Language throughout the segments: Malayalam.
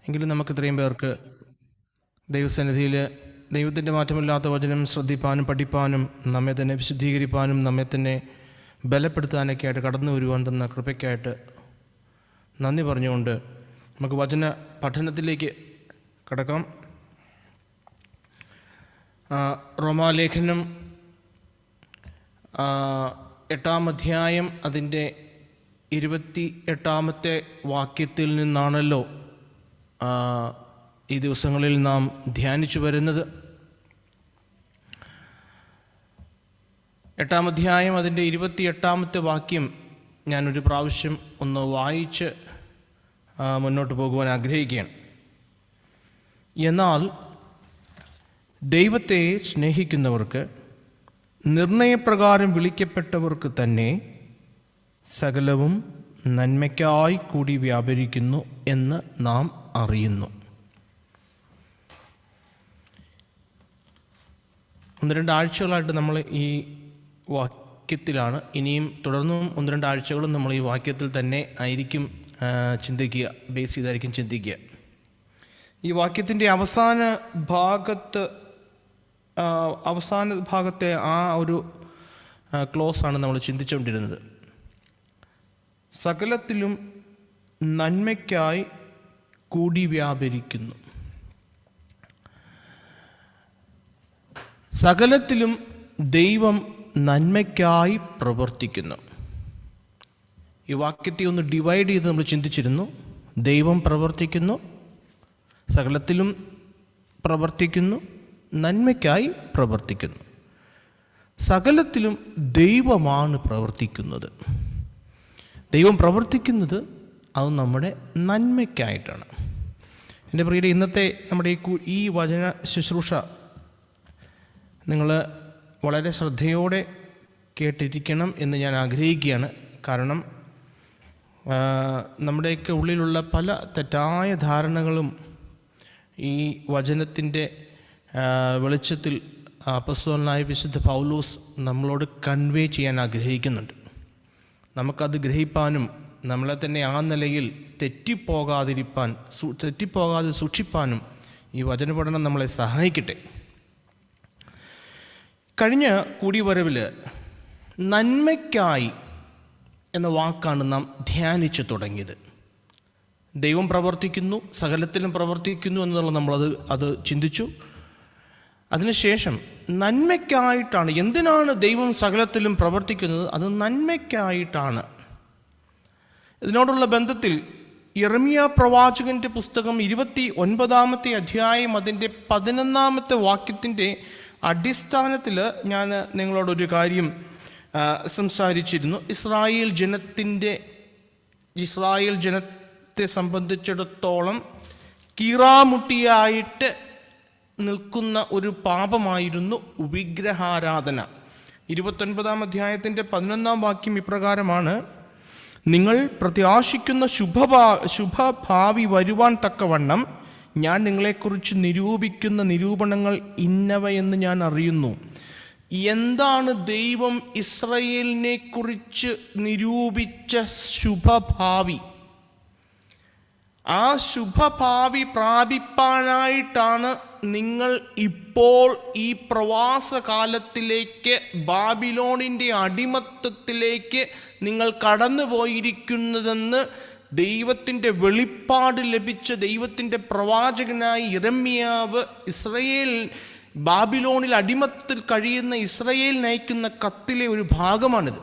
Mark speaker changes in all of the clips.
Speaker 1: എങ്കിലും നമുക്ക് ഇത്രയും പേർക്ക് ദൈവസന്നിധിയിൽ ദൈവത്തിൻ്റെ മാറ്റമില്ലാത്ത വചനം ശ്രദ്ധിപ്പാനും പഠിപ്പാനും നമ്മെ തന്നെ വിശുദ്ധീകരിപ്പാനും നമ്മെ തന്നെ ബലപ്പെടുത്താനൊക്കെ ആയിട്ട് കടന്നു വരുവാൻ തന്ന കൃപയ്ക്കായിട്ട് നന്ദി പറഞ്ഞുകൊണ്ട് നമുക്ക് വചന പഠനത്തിലേക്ക് കടക്കാം. റോമാലേഖനം 8-ാം അധ്യായം അതിൻ്റെ 28-ാമത്തെ വാക്യത്തിൽ നിന്നാണല്ലോ ഈ ദിവസങ്ങളിൽ നാം ധ്യാനിച്ചു വരുന്നത്. 8-ാം അധ്യായം അതിൻ്റെ 28-ാമത്തെ വാക്യം ഞാനൊരു പ്രാവശ്യം ഒന്ന് വായിച്ച് മുന്നോട്ട് പോകുവാൻ ആഗ്രഹിക്കുകയാണ്. എന്നാൽ ദൈവത്തെ സ്നേഹിക്കുന്നവർക്ക് നിർണയപ്രകാരം വിളിക്കപ്പെട്ടവർക്ക് തന്നെ സകലവും നന്മയ്ക്കായി കൂടി വ്യാപരിക്കുന്നു എന്ന് നാം അറിയുന്നു. 1-2 ആഴ്ചകളായിട്ട് നമ്മൾ ഈ വാക്യത്തിലാണ്. ഇനിയും തുടർന്നും 1-2 ആഴ്ചകളും നമ്മൾ ഈ വാക്യത്തിൽ തന്നെ ആയിരിക്കും ചിന്തിക്കുക, ബേസ് ചെയ്തായിരിക്കും ചിന്തിക്കുക. ഈ വാക്യത്തിൻ്റെ അവസാന ഭാഗത്തെ ആ ഒരു ക്ലോസാണ് നമ്മൾ ചിന്തിച്ചുകൊണ്ടിരുന്നത്. സകലത്തിലും നന്മയ്ക്കായി കൂടി വ്യാപരിക്കുന്നു. സകലത്തിലും ദൈവം നന്മയ്ക്കായി പ്രവർത്തിക്കുന്നു. ഈ വാക്യത്തെ ഒന്ന് ഡിവൈഡ് ചെയ്ത് നമ്മൾ ചിന്തിച്ചിരുന്നു. ദൈവം പ്രവർത്തിക്കുന്നു, സകലത്തിലും പ്രവർത്തിക്കുന്നു, നന്മയ്ക്കായി പ്രവർത്തിക്കുന്നു. സകലത്തിലും ദൈവമാണ് പ്രവർത്തിക്കുന്നത്. ദൈവം പ്രവർത്തിക്കുന്നത് അത് നമ്മുടെ നന്മയ്ക്കായിട്ടാണ്. എൻ്റെ പ്രിയരെ, ഇന്നത്തെ നമ്മുടെ ഈ വചന ശുശ്രൂഷ നിങ്ങൾ വളരെ ശ്രദ്ധയോടെ കേട്ടിരിക്കണം എന്ന് ഞാൻ ആഗ്രഹിക്കുകയാണ്. കാരണം നമ്മുടെയൊക്കെ ഉള്ളിലുള്ള പല തെറ്റായ ധാരണകളും ഈ വചനത്തിൻ്റെ വെളിച്ചത്തിൽ അപ്പോസ്തലനായ വിശുദ്ധ പൗലോസ് നമ്മളോട് കൺവേ ചെയ്യാൻ ആഗ്രഹിക്കുന്നുണ്ട്. നമുക്കത് ഗ്രഹിപ്പാനും നമ്മളെ തന്നെ ആ നിലയിൽ തെറ്റിപ്പോകാതെ സൂക്ഷിപ്പാനും ഈ വചനപഠനം നമ്മളെ സഹായിക്കട്ടെ. കഴിഞ്ഞ കൂടിവരവിൽ നന്മയ്ക്കായി എന്ന വാക്കാണ് നാം ധ്യാനിച്ചു തുടങ്ങിയത്. ദൈവം പ്രവർത്തിക്കുന്നു, സകലത്തിലും പ്രവർത്തിക്കുന്നു എന്നുള്ളത് നമ്മളത് ചിന്തിച്ചു. അതിനുശേഷം നന്മയ്ക്കായിട്ടാണ്. എന്തിനാണ് ദൈവം സകലത്തിലും പ്രവർത്തിക്കുന്നത്? അത് നന്മയ്ക്കായിട്ടാണ്. ഇതിനോടുള്ള ബന്ധത്തിൽ യിരെമ്യാ പ്രവാചകൻ്റെ പുസ്തകം 29-ാമത്തെ അധ്യായം അതിൻ്റെ 11-ാമത്തെ വാക്യത്തിൻ്റെ അടിസ്ഥാനത്തിൽ ഞാൻ നിങ്ങളോടൊരു കാര്യം സംസാരിച്ചിരുന്നു. ഇസ്രായേൽ ജനത്തെ സംബന്ധിച്ചിടത്തോളം കീറാമുട്ടിയായിട്ട് നിൽക്കുന്ന ഒരു പാപമായിരുന്നു വിഗ്രഹാരാധന. 29-ാം അധ്യായത്തിൻ്റെ 11-ാം വാക്യം ഇപ്രകാരമാണ്: നിങ്ങൾ പ്രത്യാശിക്കുന്ന ശുഭഭാവി വരുവാൻ തക്കവണ്ണം ഞാൻ നിങ്ങളെക്കുറിച്ച് നിരൂപിക്കുന്ന നിരൂപണങ്ങൾ ഇന്നവയെന്ന് ഞാൻ അറിയുന്നു. എന്താണ് ദൈവം ഇസ്രായേലിനെ കുറിച്ച് നിരൂപിച്ച ശുഭഭാവി? ആ ശുഭഭാവി പ്രാപിപ്പാനായിട്ടാണ് നിങ്ങൾ ഇപ്പോൾ ഈ പ്രവാസകാലത്തിലേക്ക്, ബാബിലോണിൻ്റെ അടിമത്തത്തിലേക്ക് നിങ്ങൾ കടന്നു പോയിരിക്കുന്നതെന്ന് ദൈവത്തിൻ്റെ വെളിപ്പാട് ലഭിച്ച ദൈവത്തിൻ്റെ പ്രവാചകനായ യിരെമ്യാവ് ബാബിലോണിൽ അടിമത്തത്തിൽ കഴിയുന്ന ഇസ്രായേൽ നയിക്കുന്ന കത്തിലെ ഒരു ഭാഗമാണിത്.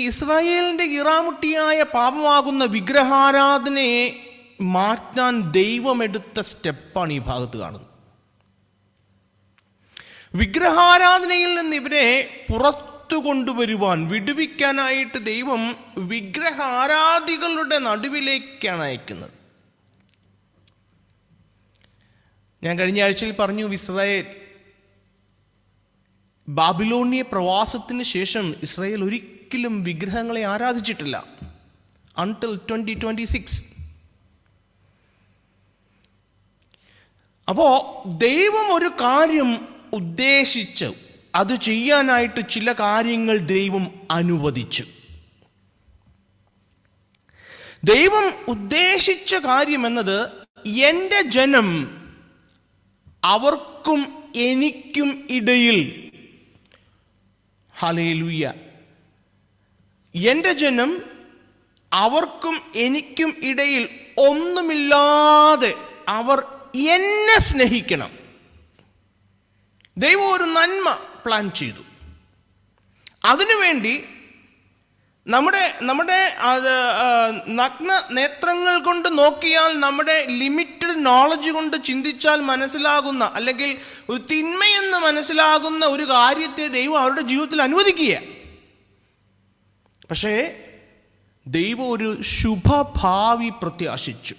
Speaker 1: ഇസ്രായേലിൻ്റെ കീറാമുട്ടിയായ പാപമാകുന്ന വിഗ്രഹാരാധനയെ മാറ്റാൻ ദൈവമെടുത്ത സ്റ്റെപ്പാണ് ഈ ഭാഗത്ത് കാണുന്നത്. വിഗ്രഹാരാധനയിൽ നിന്ന് ഇവരെ പുറത്തു കൊണ്ടുവരുവാൻ, വിടുവിക്കാനായിട്ട് ദൈവം വിഗ്രഹാരാധികളുടെ നടുവിലേക്കാണ് അയക്കുന്നത്. ഞാൻ കഴിഞ്ഞ ആഴ്ചയിൽ പറഞ്ഞു, ഇസ്രായേൽ ബാബിലോണിയ പ്രവാസത്തിന് ശേഷം ഇസ്രായേൽ ഒരിക്കലും വിഗ്രഹങ്ങളെ ആരാധിച്ചിട്ടില്ല. അൺടിൽ 2026. അപ്പോൾ ദൈവം ഒരു കാര്യം ഉദ്ദേശിച്ചു, അത് ചെയ്യാനായിട്ട് ചില കാര്യങ്ങൾ ദൈവം അനുവദിച്ചു. ദൈവം ഉദ്ദേശിച്ച കാര്യം എന്നത് എൻ്റെ ജനം അവർക്കും എനിക്കും ഇടയിൽ, ഹല്ലേലൂയ, എൻ്റെ ജനം അവർക്കും എനിക്കും ഇടയിൽ ഒന്നുമില്ലാതെ അവർ എന്നെ സ്നേഹിക്കണം. ദൈവം ഒരു നന്മ പ്ലാൻ ചെയ്തു. അതിനുവേണ്ടി നമ്മുടെ നഗ്ന നേത്രങ്ങൾ കൊണ്ട് നോക്കിയാൽ, നമ്മുടെ ലിമിറ്റഡ് നോളജ് കൊണ്ട് ചിന്തിച്ചാൽ മനസ്സിലാകുന്ന, അല്ലെങ്കിൽ ഒരു തിന്മയെന്ന് മനസ്സിലാകുന്ന ഒരു കാര്യത്തെ ദൈവം അവരുടെ ജീവിതത്തിൽ അനുവദിക്കുക. പക്ഷേ ദൈവം ഒരു ശുഭഭാവി പ്രത്യാശിച്ചു.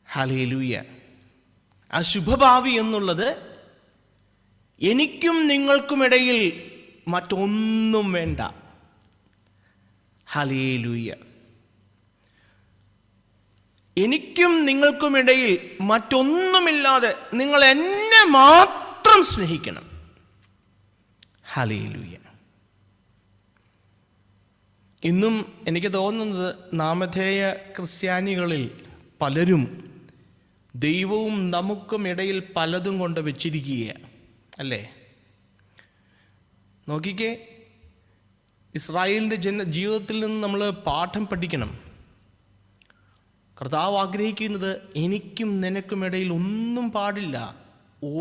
Speaker 1: ഹല്ലേലൂയ. ആ ശുഭഭാവി എന്നുള്ളത് എനിക്കും നിങ്ങൾക്കുമിടയിൽ മറ്റൊന്നും വേണ്ട. ഹല്ലേലൂയ. എനിക്കും നിങ്ങൾക്കുമിടയിൽ മറ്റൊന്നുമില്ലാതെ നിങ്ങൾ എന്നെ മാത്രം സ്നേഹിക്കണം. ഹല്ലേലൂയ. ഇന്നും എനിക്ക് തോന്നുന്നത് നാമധേയ ക്രിസ്ത്യാനികളിൽ പലരും ദൈവവും നമുക്കും ഇടയിൽ പലതും കൊണ്ട് വെച്ചിരിക്കുക, അല്ലേ? നോക്കിക്കേ, ഇസ്രായേലിൻ്റെ ജീവിതത്തിൽ നിന്ന് നമ്മൾ പാഠം പഠിക്കണം. കർത്താവ് ആഗ്രഹിക്കുന്നത് എനിക്കും നിനക്കും ഇടയിൽ ഒന്നും പാടില്ല.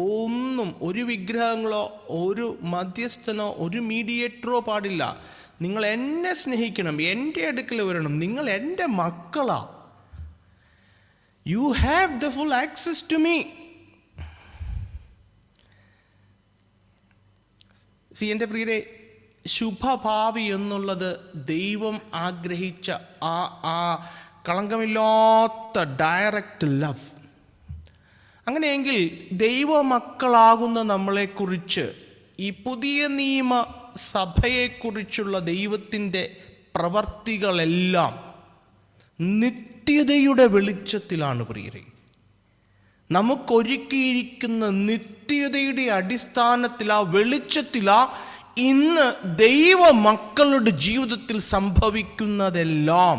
Speaker 1: ഒന്നും, ഒരു വിഗ്രഹങ്ങളോ ഒരു മധ്യസ്ഥനോ ഒരു മീഡിയേറ്ററോ പാടില്ല. നിങ്ങൾ എന്നെ സ്നേഹിക്കണം, എൻ്റെ അടുക്കൽ വരണം, നിങ്ങൾ എൻ്റെ മക്കളാ. You have the full access to me. എൻ്റെ പ്രിയരെ, ശുഭഭാവി എന്നുള്ളത് ദൈവം ആഗ്രഹിച്ച ആ കളങ്കമില്ലാത്ത ഡയറക്റ്റ് ലവ്. അങ്ങനെയെങ്കിൽ ദൈവമക്കളാകുന്ന നമ്മളെക്കുറിച്ച്, ഈ പുതിയ നിയമ സഭയെക്കുറിച്ചുള്ള ദൈവത്തിൻ്റെ പ്രവർത്തികളെല്ലാം നിത്യതയുടെ വെളിച്ചത്തിലാണ് പ്രിയരെ. നമുക്കൊരുക്കിയിരിക്കുന്ന നിത്യതയുടെ അടിസ്ഥാനത്തിൽ, ആ വെളിച്ചത്തിലാ ഇന്ന് ദൈവമക്കളുടെ ജീവിതത്തിൽ സംഭവിക്കുന്നതെല്ലാം.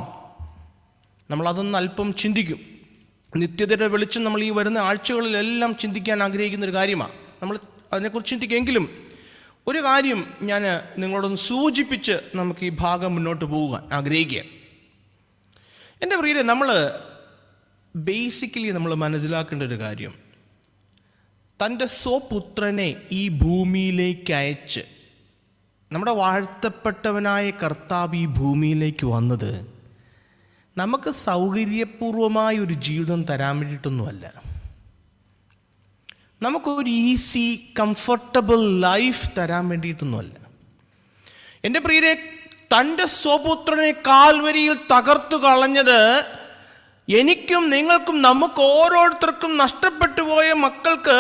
Speaker 1: നമ്മളതൊന്ന് അല്പം ചിന്തിക്കും. നിത്യതയുടെ വെളിച്ചം നമ്മൾ ഈ വരുന്ന ആഴ്ചകളിലെല്ലാം ചിന്തിക്കാൻ ആഗ്രഹിക്കുന്നൊരു കാര്യമാണ്. നമ്മൾ അതിനെക്കുറിച്ച് ചിന്തിക്കുമെങ്കിലും ഒരു കാര്യം ഞാൻ നിങ്ങളോടൊന്ന് സൂചിപ്പിച്ച് നമുക്ക് ഈ ഭാഗം മുന്നോട്ട് പോകാൻ ആഗ്രഹിക്കുക. എൻ്റെ പ്രിയരെ, ബേസിക്കലി നമ്മൾ മനസ്സിലാക്കേണ്ട ഒരു കാര്യം, തൻ്റെ സ്വപുത്രനെ ഈ ഭൂമിയിലേക്ക് അയച്ച്, നമ്മുടെ വാഴ്ത്തപ്പെട്ടവനായ കർത്താവ് ഈ ഭൂമിയിലേക്ക് വന്നത് നമുക്ക് സൗകര്യപൂർവമായ ഒരു ജീവിതം തരാൻ വേണ്ടിയിട്ടൊന്നുമല്ല. നമുക്കൊരു ഈസി കംഫർട്ടബിൾ ലൈഫ് തരാൻ വേണ്ടിയിട്ടൊന്നുമല്ല. എൻ്റെ പ്രിയരെ, തൻ്റെ സ്വപുത്രനെ കാൽവരിയിൽ തകർത്തു കളഞ്ഞത് എനിക്കും നിങ്ങൾക്കും, നമുക്ക് ഓരോരുത്തർക്കും നഷ്ടപ്പെട്ടു പോയ മക്കൾക്ക്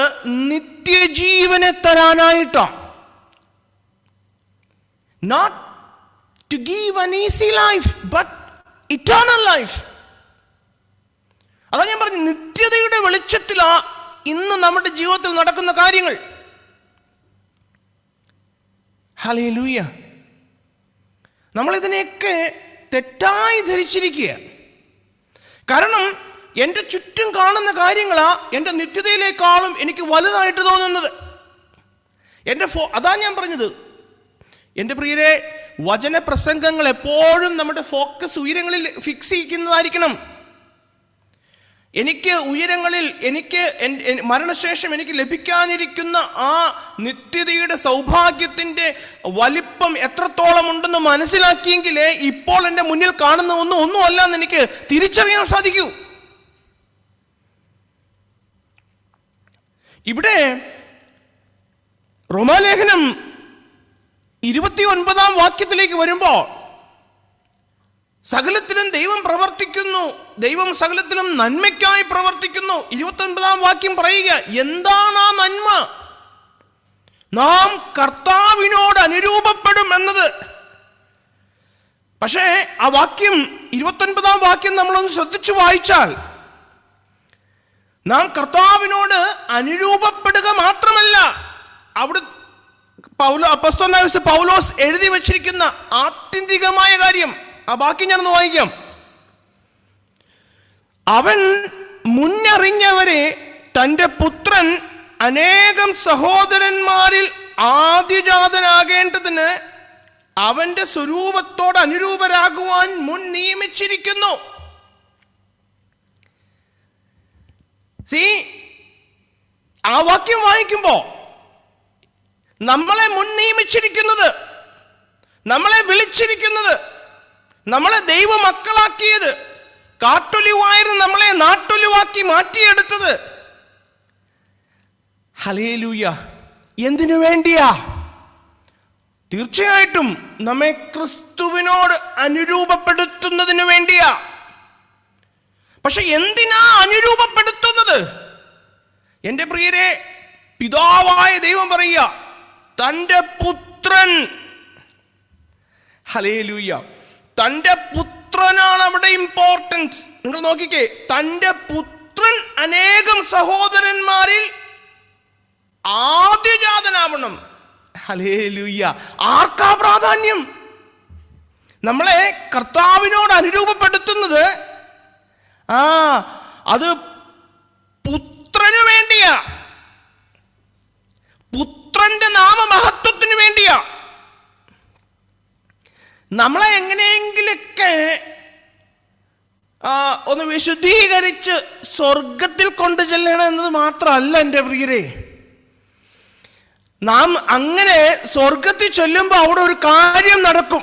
Speaker 1: നിത്യജീവനെ തരാനായിട്ടാണ്. Not to give an easy life, but eternal life. അതാ ഞാൻ പറഞ്ഞു, നിത്യതയുടെ വെളിച്ചത്തിലാ ഇന്ന് നമ്മുടെ ജീവിതത്തിൽ നടക്കുന്ന കാര്യങ്ങൾ. ഹല്ലേലൂയ. നമ്മളിതിനെയൊക്കെ തെറ്റായി ധരിച്ചിരിക്കുക. കാരണം എൻ്റെ ചുറ്റും കാണുന്ന കാര്യങ്ങളാ എൻ്റെ നിത്യതയിലേക്കാളും എനിക്ക് വലുതായിട്ട് തോന്നുന്നത്. അതാ ഞാൻ പറഞ്ഞത്, എൻ്റെ പ്രിയരെ, വചനപ്രസംഗങ്ങൾ എപ്പോഴും നമ്മുടെ ഫോക്കസ് ഉയരങ്ങളിൽ ഫിക്സ് ചെയ്യിക്കുന്നതായിരിക്കണം. എനിക്ക് ഉയരങ്ങളിൽ, എനിക്ക് മരണശേഷം എനിക്ക് ലഭിക്കാനിരിക്കുന്ന ആ നിത്യതയുടെ സൗഭാഗ്യത്തിൻ്റെ വലിപ്പം എത്രത്തോളം ഉണ്ടെന്ന് മനസ്സിലാക്കിയെങ്കിലേ ഇപ്പോൾ എൻ്റെ മുന്നിൽ കാണുന്ന ഒന്നും അല്ല എന്ന് എനിക്ക് തിരിച്ചറിയാൻ സാധിക്കൂ. ഇവിടെ റോമാലേഖനം 29-ാം വാക്യത്തിലേക്ക് വരുമ്പോൾ സകലത്തിലും ദൈവം പ്രവർത്തിക്കുന്നു, ദൈവം സകലത്തിലും നന്മയ്ക്കായി പ്രവർത്തിക്കുന്നു. 29-ാം വാക്യം പറയുക, എന്താണ് ആ നന്മ? നാം കർത്താവിനോട് അനുരൂപപ്പെടും എന്നത്. പക്ഷേ ആ വാക്യം, 29-ാം വാക്യം നമ്മളൊന്ന് ശ്രദ്ധിച്ചു വായിച്ചാൽ, നാം കർത്താവിനോട് അനുരൂപപ്പെടുക മാത്രമല്ല, അവിടെ അപ്പോസ്തലനായ പൗലോസ് എഴുതി വച്ചിരിക്കുന്ന ആത്യന്തികമായ കാര്യം, ആ ബാക്കി ഞാനൊന്ന് വായിക്കാം. അവൻ മുന്നറിഞ്ഞവരെ തൻ്റെ പുത്രൻ അനേകം സഹോദരന്മാരിൽ ആദ്യജാതനാകേണ്ടതിന് അവന്റെ സ്വരൂപത്തോട് അനുരൂപരാകുവാൻ മുൻ നിയമിച്ചിരിക്കുന്നു. ആ വാക്യം വായിക്കുമ്പോ നമ്മളെ മുൻ നിയമിച്ചിരിക്കുന്നത്, നമ്മളെ വിളിച്ചിരിക്കുന്നത്, നമ്മളെ ദൈവമക്കളാക്കിയത്, കാട്ടൊലിവായിരുന്നു നമ്മളെ നാട്ടൊലിവാക്കി മാറ്റിയെടുത്തത്. ഹല്ലേലൂയ. എന്തിനു വേണ്ടിയാ? തീർച്ചയായിട്ടും നമ്മെ ക്രിസ്തുവിനോട് അനുരൂപപ്പെടുത്തുന്നതിന് വേണ്ടിയാ. പക്ഷെ എന്തിനാ അനുരൂപപ്പെടുത്തുന്നത്? എൻ്റെ പ്രിയരെ, പിതാവായ ദൈവം പറയുക, തൻ്റെ പുത്രൻ, ഹല്ലേലൂയ, തൻ്റെ പുത്രനാണ് അവിടെ ഇമ്പോർട്ടൻസ്. നിങ്ങൾ നോക്കിക്കേ, തൻ്റെ പുത്രൻ അനേകം സഹോദരന്മാരിൽ ആദ്യജാതനാവണം. ഹല്ലേലൂയ. ആർക്കാ പ്രാധാന്യം? നമ്മളെ കർത്താവിനോട് അനുരൂപപ്പെടുത്തുന്നത് അത് പുത്രന് വേണ്ടിയാ, പുത്രന്റെ നാമമഹത്വത്തിന് വേണ്ടിയാ. നമ്മളെ എങ്ങനെയെങ്കിലൊക്കെ ഒന്ന് വിശുദ്ധീകരിച്ച് സ്വർഗത്തിൽ കൊണ്ടു ചെല്ലണം എന്നത് മാത്രമല്ല എൻ്റെ പ്രിയരെ. നാം അങ്ങനെ സ്വർഗത്തിൽ ചൊല്ലുമ്പോൾ അവിടെ ഒരു കാര്യം നടക്കും,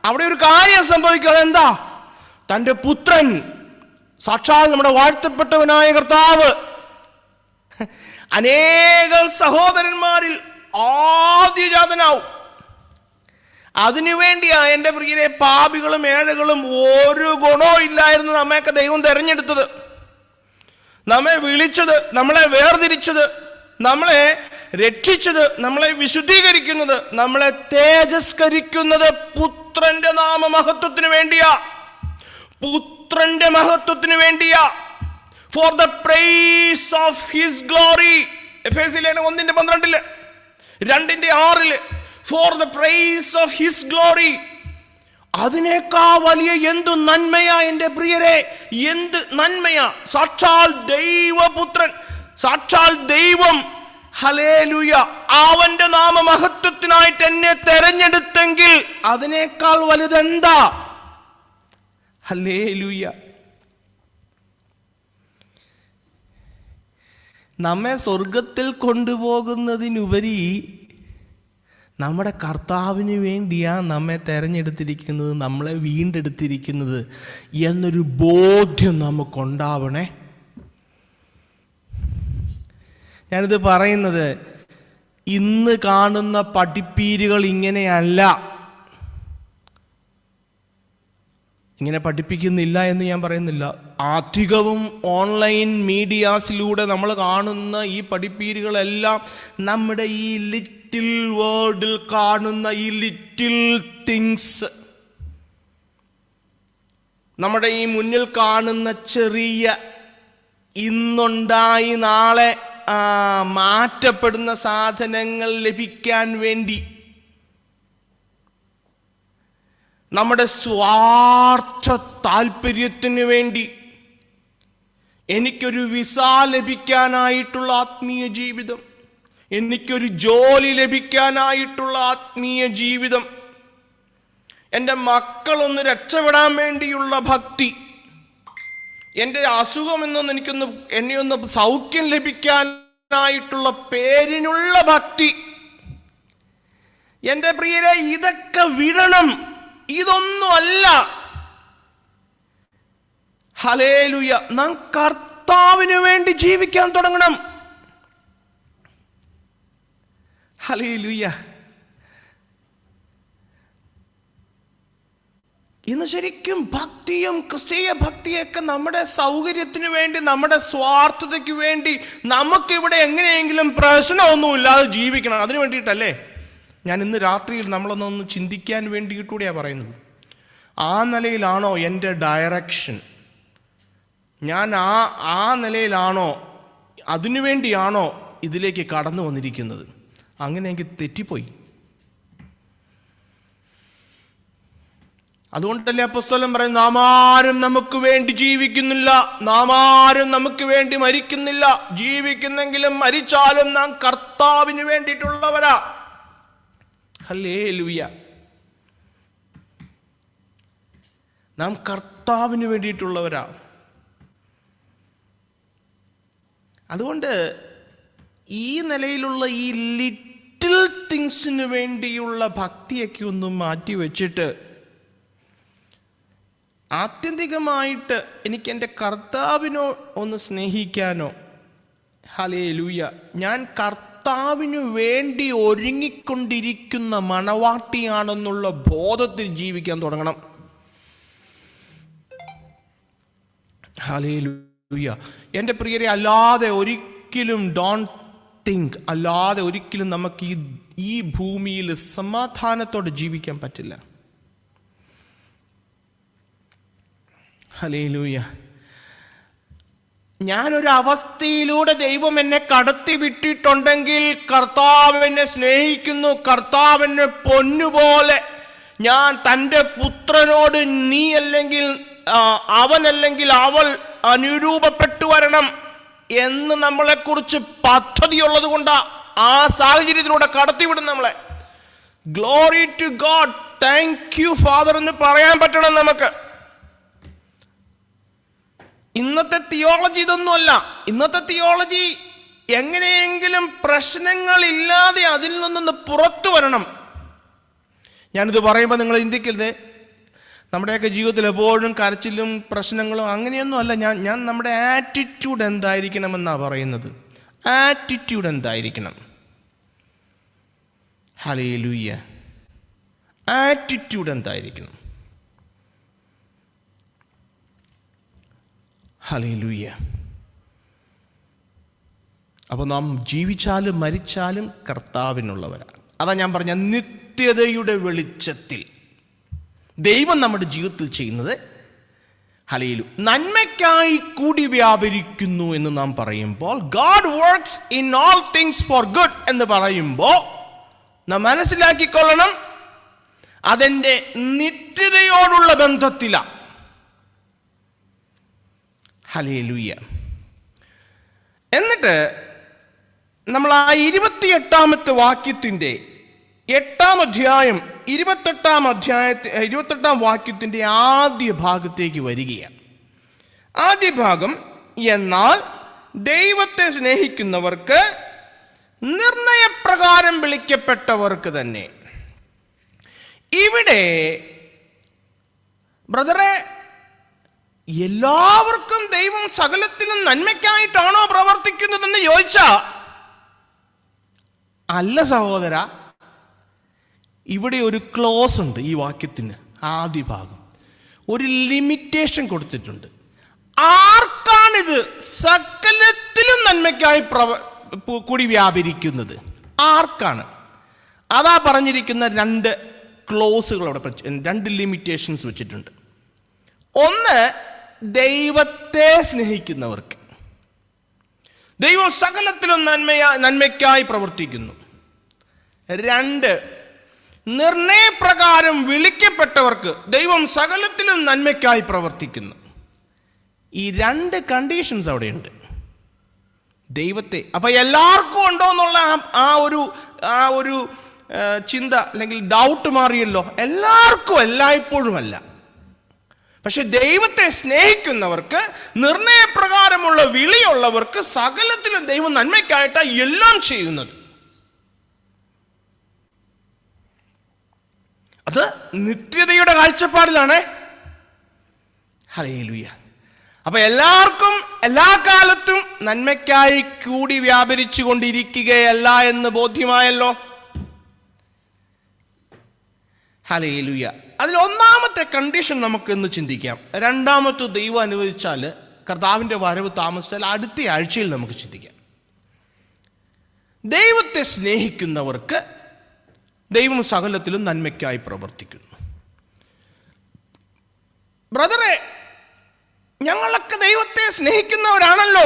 Speaker 1: അവിടെ ഒരു കാര്യം സംഭവിക്കും. അതെന്താ? തൻ്റെ പുത്രൻ, സാക്ഷാൽ നമ്മുടെ വാഴ്ത്തപ്പെട്ടവനായ കർത്താവ്, അനേകം സഹോദരന്മാരിൽ ആദ്യജാതനാവും. അതിനുവേണ്ടിയാ എൻ്റെ പ്രിയരെ, പാപികളും ഏഴകളും ഒരു ഗുണവും ഇല്ലായിരുന്നു നമ്മയൊക്കെ ദൈവം തെരഞ്ഞെടുത്തത്, നമ്മെ വിളിച്ചത്, നമ്മളെ വേർതിരിച്ചത്, നമ്മളെ രക്ഷിച്ചത്, നമ്മളെ വിശുദ്ധീകരിക്കുന്നത്, നമ്മളെ തേജസ്കരിക്കുന്നത് പുത്രന്റെ നാമമഹത്വത്തിന് വേണ്ടിയാ, പുത്രന്റെ മഹത്വത്തിന് വേണ്ടിയാ. For the praise of his glory. എഫേസ്യർ 1:12, 2:6. For the praise of his glory. അതിനേക്കാൾ വലിയ എന്തു നന്മയാ എൻ്റെ പ്രിയരെ, എന്ത് നന്മയാ! സാക്ഷാൽ ദൈവപുത്രൻ, സാക്ഷാൽ ദൈവം, ഹല്ലേലൂയ, അവന്റെ നാമമഹത്വത്തിനായിട്ട് എന്നെ തെരഞ്ഞെടുത്തെങ്കിൽ അതിനേക്കാൾ വലുതെന്താ? ഹല്ലേലൂയ. നമ്മെ സ്വർഗത്തിൽ കൊണ്ടുപോകുന്നതിനുപരി നമ്മുടെ കർത്താവിന് വേണ്ടിയാ നമ്മെ തെരഞ്ഞെടുത്തിരിക്കുന്നത്, നമ്മളെ വീണ്ടെടുത്തിരിക്കുന്നത് എന്നൊരു ബോധ്യം നമുക്കുണ്ടാവണേ. ഞാനിത് പറയുന്നത് ഇന്ന് കാണുന്ന പഠിപ്പീരുകൾ ഇങ്ങനെയല്ല, ഇങ്ങനെ പഠിപ്പിക്കുന്നില്ല എന്ന് ഞാൻ പറയുന്നില്ല. അധികവും ഓൺലൈൻ മീഡിയാസിലൂടെ നമ്മൾ കാണുന്ന ഈ പഠിപ്പീരുകളെല്ലാം നമ്മുടെ ഈ ലിറ്റിൽ വേൾഡിൽ കാണുന്ന ഈ ലിറ്റിൽ തിങ്സ്, നമ്മുടെ ഈ മുന്നിൽ കാണുന്ന ചെറിയ, ഇന്നുണ്ടായി നാളെ മാറ്റപ്പെടുന്ന സാധനങ്ങൾ ലഭിക്കാൻ വേണ്ടി, നമ്മുടെ സ്വാർത്ഥ താല്പര്യത്തിന് വേണ്ടി, എനിക്കൊരു വിസ ലഭിക്കാനായിട്ടുള്ള ആത്മീയ ജീവിതം, എനിക്കൊരു ജോലി ലഭിക്കാനായിട്ടുള്ള ആത്മീയ ജീവിതം, എൻ്റെ മക്കളൊന്ന് രക്ഷപ്പെടാൻ വേണ്ടിയുള്ള ഭക്തി, എൻ്റെ അസുഖം എന്നെ ഒന്ന് സൗഖ്യം ലഭിക്കാനായിട്ടുള്ള പേരിനുള്ള ഭക്തി. എൻ്റെ പ്രിയരെ, ഇതൊക്കെ വിടണം. ഇതൊന്നും അല്ല. ഹല്ലേലൂയ. നാം കർത്താവിന് വേണ്ടി ജീവിക്കാൻ തുടങ്ങണം. ഹല്ലേലൂയ. ഇന്ന് ശരിക്കും ഭക്തിയും ക്രിസ്തീയ ഭക്തിയൊക്കെ നമ്മുടെ സൗകര്യത്തിന് വേണ്ടി, നമ്മുടെ സ്വാർത്ഥതയ്ക്ക് വേണ്ടി, നമുക്കിവിടെ എങ്ങനെയെങ്കിലും പ്രശ്നമൊന്നുമില്ലാതെ ജീവിക്കണം, അതിനു വേണ്ടിയിട്ടല്ലേ. ഞാൻ ഇന്ന് രാത്രിയിൽ നമ്മളൊന്നൊന്ന് ചിന്തിക്കാൻ വേണ്ടിയിട്ടൂടെയാണ് പറയുന്നത്. ആ നിലയിലാണോ എൻ്റെ ഡയറക്ഷൻ? ഞാൻ ആ നിലയിലാണോ, അതിനുവേണ്ടിയാണോ ഇതിലേക്ക് കടന്നു വന്നിരിക്കുന്നത്? അങ്ങനെ എനിക്ക് തെറ്റിപ്പോയി. അതുകൊണ്ടല്ലേ അപ്പോസ്തലൻ പറയുന്നത്, നാം ആരും നമുക്ക് വേണ്ടി ജീവിക്കുന്നില്ല, നാം ആരും നമുക്ക് വേണ്ടി മരിക്കുന്നില്ല, ജീവിക്കുന്നെങ്കിലും മരിച്ചാലും നാം കർത്താവിന് വേണ്ടിയിട്ടുള്ളവരാ. ഹല്ലേലൂയ. നാം കർത്താവിന് വേണ്ടിയിട്ടുള്ളവരാ. അതുകൊണ്ട് ഈ നിലയിലുള്ള ഈ ലിറ്റിൽ തിങ്സിന് വേണ്ടിയുള്ള ഭക്തിയൊക്കെ ഒന്ന് മാറ്റി വെച്ചിട്ട് ആത്യന്തികമായിട്ട് എനിക്ക് എൻ്റെ കർത്താവിനോ ഒന്ന് സ്നേഹിക്കാനോ, ഹല്ലേലൂയ, ഞാൻ കർത്താവിനു വേണ്ടി ഒരുങ്ങിക്കൊണ്ടിരിക്കുന്ന മണവാട്ടിയാണെന്നുള്ള ബോധത്തിൽ ജീവിക്കാൻ തുടങ്ങണം. ഹല്ലേലൂയ. എൻ്റെ പ്രിയരെ, അല്ലാതെ ഒരിക്കലും ഡോണ്ട് തിങ്ക്, അല്ലാതെ ഒരിക്കലും നമുക്ക് ഈ ഭൂമിയിൽ സമാധാനത്തോടെ ജീവിക്കാൻ പറ്റില്ല. ഹല്ലേലൂയ. ഞാനൊരു അവസ്ഥയിലൂടെ ദൈവം എന്നെ കടത്തി വിട്ടിട്ടുണ്ടെങ്കിൽ കർത്താവ് എന്നെ സ്നേഹിക്കുന്നു, കർത്താവിനെ പൊന്നുപോലെ ഞാൻ തൻ്റെ പുത്രനോട് നീ അല്ലെങ്കിൽ അവനല്ലെങ്കിൽ അവൾ അനുരൂപപ്പെട്ടു വരണം എന്ന് നമ്മളെക്കുറിച്ച് പദ്ധതിയുള്ളത് കൊണ്ടാ ആ സാഹചര്യത്തിലൂടെ കടത്തിവിടും നമ്മളെ. Glory to God, thank you father എന്ന് പറയാൻ പറ്റണം നമുക്ക്. ഇന്നത്തെ തിയോളജി ഇതൊന്നുമല്ല. ഇന്നത്തെ തിയോളജി എങ്ങനെയെങ്കിലും പ്രശ്നങ്ങളില്ലാതെ അതിൽ നിന്നൊന്ന് പുറത്തു വരണം. ഞാനിത് പറയുമ്പോൾ നിങ്ങൾ ചിന്തിക്കരുത്, നമ്മുടെയൊക്കെ ജീവിതത്തിൽ എപ്പോഴും കരച്ചിലും പ്രശ്നങ്ങളും അങ്ങനെയൊന്നും അല്ല. ഞാൻ നമ്മുടെ ആറ്റിറ്റ്യൂഡ് എന്തായിരിക്കണമെന്നാണ് പറയുന്നത്. ആറ്റിറ്റ്യൂഡ് എന്തായിരിക്കണം? ഹല്ലേലൂയ. ആറ്റിറ്റ്യൂഡ് എന്തായിരിക്കണം? ഹല്ലേലൂയ. അപ്പോൾ നാം ജീവിച്ചാലും മരിച്ചാലും കർത്താവിനുള്ളവരാണ്. അതാ ഞാൻ പറഞ്ഞ നിത്യതയുടെ വെളിച്ചത്തിൽ ദൈവം നമ്മുടെ ജീവിതത്തിൽ ചെയ്യുന്നത് ഹല്ലേലൂയ നന്മയ്ക്കായി കൂടി വ്യാപരിക്കുന്നു എന്ന് നാം പറയുമ്പോൾ, God works in all things for good എന്ന് പറയുമ്പോൾ നാം മനസ്സിലാക്കിക്കൊള്ളണം, അതെൻ്റെ നിത്യതയോടുള്ള ബന്ധത്തിലാണ്. ഹല്ലേലൂയ. എന്നിട്ട് നമ്മൾ ആ 28-ാമത്തെ വാക്യത്തിൻ്റെ 8-ാം അധ്യായം 28-ാം വാക്യത്തിൻ്റെ ആദ്യ ഭാഗത്തേക്ക് വരികയാണ്. ആദ്യ ഭാഗം, എന്നാൽ ദൈവത്തെ സ്നേഹിക്കുന്നവർക്ക് നിർണയപ്രകാരം വിളിക്കപ്പെട്ടവർക്ക് തന്നെ. ഇവിടെ ബ്രദറെ, എല്ലാവർക്കും ദൈവം സകലത്തിലും നന്മയ്ക്കായിട്ടാണോ പ്രവർത്തിക്കുന്നതെന്ന് ചോദിച്ചാ അല്ല സഹോദര. ഇവിടെ ഒരു ക്ലോസ് ഉണ്ട്. ഈ വാക്യത്തിന് ആദ്യ ഭാഗം ഒരു ലിമിറ്റേഷൻ കൊടുത്തിട്ടുണ്ട്. ആർക്കാണിത് സകലത്തിലും നന്മയ്ക്കായി കൂടി വ്യാപരിക്കുന്നത്? ആർക്കാണ്? അതാ പറഞ്ഞിരിക്കുന്ന രണ്ട് ക്ലോസുകൾ അവിടെ, രണ്ട് ലിമിറ്റേഷൻസ് വെച്ചിട്ടുണ്ട്. ഒന്ന്, ദൈവത്തെ സ്നേഹിക്കുന്നവർക്ക്. ദൈവം സകലത്തിലും നന്മയ്ക്കായി പ്രവർത്തിക്കുന്നു. രണ്ട്, നിർണയപ്രകാരം വിളിക്കപ്പെട്ടവർക്ക് ദൈവം സകലത്തിലും നന്മയ്ക്കായി പ്രവർത്തിക്കുന്നു. ഈ രണ്ട് കണ്ടീഷൻസ് അവിടെയുണ്ട്. ദൈവത്തെ അപ്പൊ എല്ലാവർക്കും ഉണ്ടോ എന്നുള്ള ആ ഒരു ചിന്ത അല്ലെങ്കിൽ ഡൗട്ട് മാറിയല്ലോ. എല്ലാവർക്കും എല്ലായ്പ്പോഴുമല്ല. പക്ഷെ ദൈവത്തെ സ്നേഹിക്കുന്നവർക്ക്, നിർണയപ്രകാരമുള്ള വിളിയുള്ളവർക്ക് സകലത്തിലും ദൈവം നന്മയ്ക്കായിട്ടാണ് എല്ലാം ചെയ്യുന്നത്. അത് നിത്യതയുടെ കാഴ്ചപ്പാടിലാണ്. ഹല്ലേലൂയ. അപ്പൊ എല്ലാവർക്കും എല്ലാ കാലത്തും നന്മയ്ക്കായി കൂടി വ്യാപരിച്ചു കൊണ്ടിരിക്കുകയല്ല എന്ന് ബോധ്യമായല്ലോ. ഹല്ലേലൂയ. അതിൽ ഒന്നാമത്തെ കണ്ടീഷൻ നമുക്ക് ഇന്ന് ചിന്തിക്കാം. രണ്ടാമത്തെ ദൈവം അനുവദിച്ചാൽ, കർത്താവിൻ്റെ വരവ് താമസിച്ചാൽ അടുത്ത ആഴ്ചയിൽ നമുക്ക് ചിന്തിക്കാം. ദൈവത്തെ സ്നേഹിക്കുന്നവർക്ക് ദൈവം സകലത്തിലും നന്മയ്ക്കായി പ്രവർത്തിക്കുന്നു. ബ്രദറെ, ഞങ്ങളൊക്കെ ദൈവത്തെ സ്നേഹിക്കുന്നവരാണല്ലോ,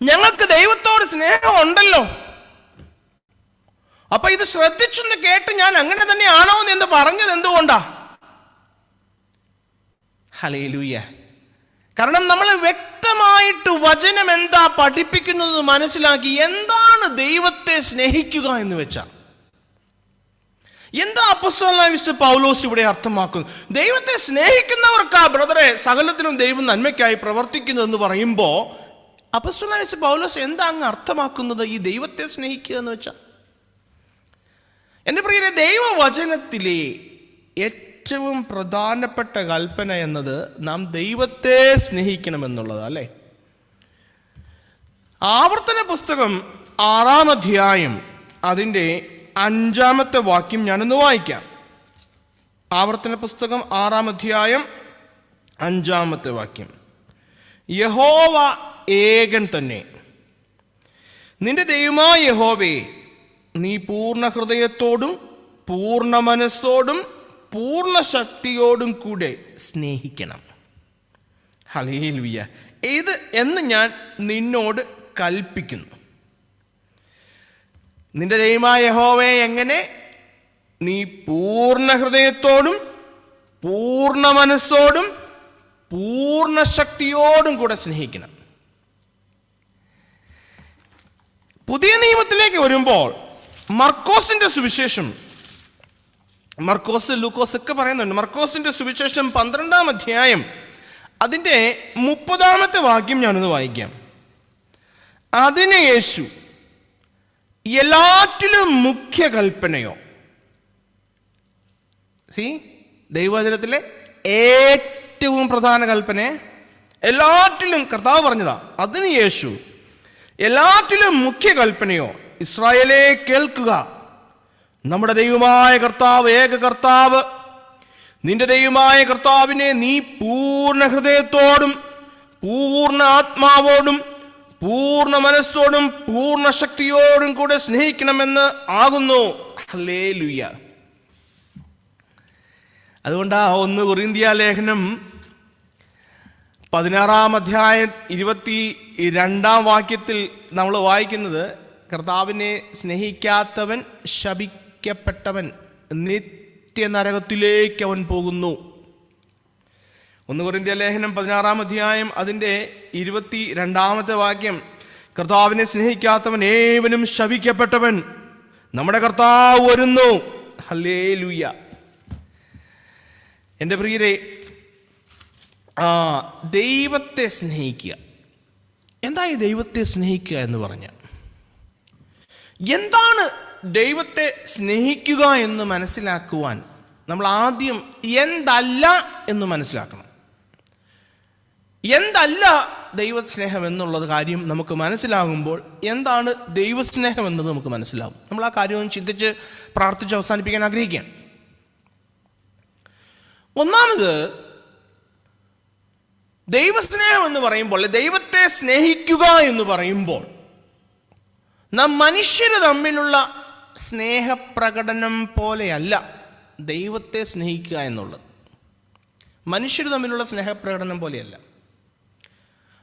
Speaker 1: ഞങ്ങൾക്ക് ദൈവത്തോട് സ്നേഹം ഉണ്ടല്ലോ. അപ്പൊ ഇത് ശ്രദ്ധിച്ചൊന്ന് കേട്ട് ഞാൻ അങ്ങനെ തന്നെയാണോ എന്ന് പറഞ്ഞത് എന്തുകൊണ്ടാ? ഹല്ലേലൂയ. കാരണം നമ്മൾ വ്യക്തമായിട്ട് വചനം എന്താ പഠിപ്പിക്കുന്നത് മനസ്സിലാക്കി എന്താണ് ദൈവത്തെ സ്നേഹിക്കുക എന്ന് വെച്ചാൽ എന്താ അപ്പോസ്തലനായ വിശുദ്ധ പൗലോസ് ഇവിടെ അർത്ഥമാക്കുന്നു? ദൈവത്തെ സ്നേഹിക്കുന്നവർക്കാ ബ്രദറെ സകലത്തിനും ദൈവം നന്മയ്ക്കായി പ്രവർത്തിക്കുന്നു എന്ന് പറയുമ്പോൾ അപ്പോസ്തലനായ വിശുദ്ധ പൗലോസ് എന്താ അങ്ങ് അർത്ഥമാക്കുന്നത് ഈ ദൈവത്തെ സ്നേഹിക്കുക എന്ന് വെച്ചാൽ? എൻ്റെ പ്രിയരെ, ദൈവവചനത്തിലെ ഏറ്റവും പ്രധാനപ്പെട്ട കൽപ്പന എന്നത് നാം ദൈവത്തെ സ്നേഹിക്കണമെന്നുള്ളത് അല്ലേ? ആവർത്തന പുസ്തകം 6-ാം അധ്യായം അതിൻ്റെ 5-ാമത്തെ വാക്യം ഞാനൊന്ന് വായിക്കാം. ആവർത്തന പുസ്തകം 6-ാം അധ്യായം 5-ാമത്തെ വാക്യം. യഹോവ ഏകൻ തന്നെ, നിന്റെ ദൈവമായ യഹോവേ, നീ പൂർണ്ണ ഹൃദയത്തോടും പൂർണ്ണ മനസ്സോടും പൂർണ്ണ ശക്തിയോടും കൂടെ സ്നേഹിക്കണം. ഹല്ലേലൂയ. ഇത് എന്ന് ഞാൻ നിന്നോട് കൽപ്പിക്കുന്നു. നിന്റെ ദൈവമായ യഹോവയെ എങ്ങനെ? നീ പൂർണ്ണ ഹൃദയത്തോടും പൂർണ്ണ മനസ്സോടും പൂർണ്ണ ശക്തിയോടും കൂടെ സ്നേഹിക്കണം. പുതിയ നിയമത്തിലേക്ക് വരുമ്പോൾ മർക്കോസിന്റെ സുവിശേഷം, മർക്കോസ് ലൂക്കോസ് ഒക്കെ പറയുന്നുണ്ട്. മർക്കോസിന്റെ സുവിശേഷം 12-ാം അധ്യായം അതിൻ്റെ 30-ാമത്തെ വാക്യം ഞാനൊന്ന് വായിക്കാം. അതിന് യേശു, എല്ലാറ്റിലും മുഖ്യ കൽപ്പനയോ, ദൈവവചനത്തിലെ ഏറ്റവും പ്രധാന കൽപ്പനയെ എല്ലാറ്റിലും കർത്താവ് പറഞ്ഞതാ. അതിന് യേശു, എല്ലാറ്റിലും മുഖ്യ കൽപ്പനയോ, ഇസ്രായേലേ കേൾക്കുക, നമ്മുടെ ദൈവമായ കർത്താവ് ഏക കർത്താവ്. നിന്റെ ദൈവമായ കർത്താവിനെ നീ പൂർണ്ണ ഹൃദയത്തോടും പൂർണ്ണ ആത്മാവോടും പൂർണ്ണ മനസ്സോടും പൂർണ്ണ ശക്തിയോടും കൂടെ സ്നേഹിക്കണമെന്ന് ആകുന്നു. ഹല്ലേലൂയ. അതുകൊണ്ടാ 1 കൊരിന്ത്യ ലേഖനം 16-ാം അധ്യായം 22-ാം വാക്യത്തിൽ നമ്മൾ വായിക്കുന്നത്, കർത്താവിനെ സ്നേഹിക്കാത്തവൻ ശപിക്കപ്പെട്ടവൻ, നിത്യനരകത്തിലേക്ക് അവൻ പോകുന്നു. 1 കൊരിന്ത്യ ലേഖനം 16-ാം അധ്യായം അതിൻ്റെ 22-ാമത്തെ വാക്യം, കർത്താവിനെ സ്നേഹിക്കാത്തവൻ ഏവനും ശപിക്കപ്പെട്ടവൻ, നമ്മുടെ കർത്താവ് വരുന്നു. ഹല്ലേലൂയ. എൻ്റെ പ്രിയരെ, ദൈവത്തെ സ്നേഹിക്കുക. എന്താ ഈ ദൈവത്തെ സ്നേഹിക്കുക എന്ന് പറഞ്ഞാൽ? എന്താണ് ദൈവത്തെ സ്നേഹിക്കുക എന്ന് മനസ്സിലാക്കുവാൻ നമ്മൾ ആദ്യം എന്തല്ല എന്ന് മനസ്സിലാക്കണം. എന്തല്ല ദൈവസ്നേഹം എന്നുള്ളത് കാര്യം നമുക്ക് മനസ്സിലാകുമ്പോൾ എന്താണ് ദൈവസ്നേഹം എന്നത് നമുക്ക് മനസ്സിലാകും. നമ്മൾ ആ കാര്യം ചിന്തിച്ച് പ്രാർത്ഥിച്ച് അവസാനിപ്പിക്കാൻ ആഗ്രഹിക്കുകയാണ്. ഒന്നാമത്, ദൈവസ്നേഹം എന്ന് പറയുമ്പോൾ, ദൈവത്തെ സ്നേഹിക്കുക എന്ന് പറയുമ്പോൾ നാം മനുഷ്യർ തമ്മിലുള്ള സ്നേഹപ്രകടനം പോലെയല്ല ദൈവത്തെ സ്നേഹിക്കുക എന്നുള്ളത്. മനുഷ്യർ തമ്മിലുള്ള സ്നേഹപ്രകടനം പോലെയല്ല.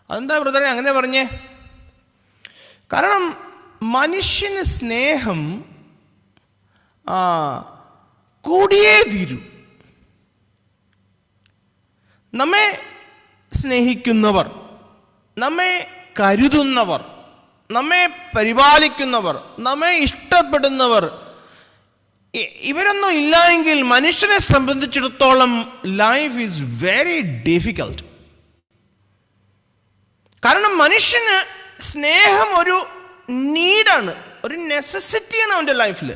Speaker 1: അതെന്താ ബ്രദറെ അങ്ങനെ പറഞ്ഞേ? കാരണം മനുഷ്യന് സ്നേഹം കൂടിയേ തീരൂ. നമ്മെ സ്നേഹിക്കുന്നവർ, നമ്മെ കരുതുന്നവർ, നമ്മെ പരിപാലിക്കുന്നവർ, നമ്മെ ഇഷ്ടപ്പെടുന്നവർ, ഇവരൊന്നും ഇല്ല എങ്കിൽ മനുഷ്യനെ സംബന്ധിച്ചിടത്തോളം ലൈഫ് ഈസ് വെരി ഡിഫിക്കൽട്ട്. കാരണം മനുഷ്യന് സ്നേഹം ഒരു നീഡാണ്, ഒരു നെസസിറ്റിയാണ് അവൻ്റെ ലൈഫിൽ.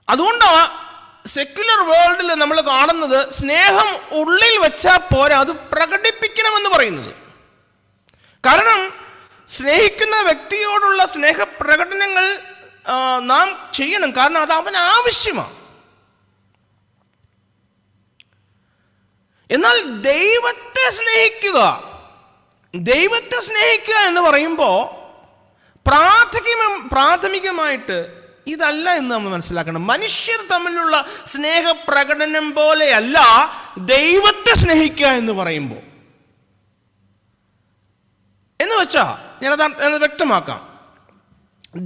Speaker 1: അതുകൊണ്ടാണ് സെക്യുലർ വേൾഡിൽ നമ്മൾ കാണുന്നത് സ്നേഹം ഉള്ളിൽ വെച്ചാൽ പോരാ, അത് പ്രകടിപ്പിക്കണമെന്ന് പറയുന്നത്. കാരണം സ്നേഹിക്കുന്ന വ്യക്തിയോടുള്ള സ്നേഹപ്രകടനങ്ങൾ നാം ചെയ്യണം. കാരണം അത് അവന് ആവശ്യമാണ്. എന്നാൽ ദൈവത്തെ സ്നേഹിക്കുക എന്ന് പറയുമ്പോൾ പ്രാഥമികമായിട്ട് ഇതല്ല എന്ന് നമ്മൾ മനസ്സിലാക്കണം. മനുഷ്യർ തമ്മിലുള്ള സ്നേഹപ്രകടനം പോലെയല്ല ദൈവത്തെ സ്നേഹിക്കുക എന്ന് പറയുമ്പോൾ. എന്ന് വെച്ചാ ഞാനത് വ്യക്തമാക്കാം.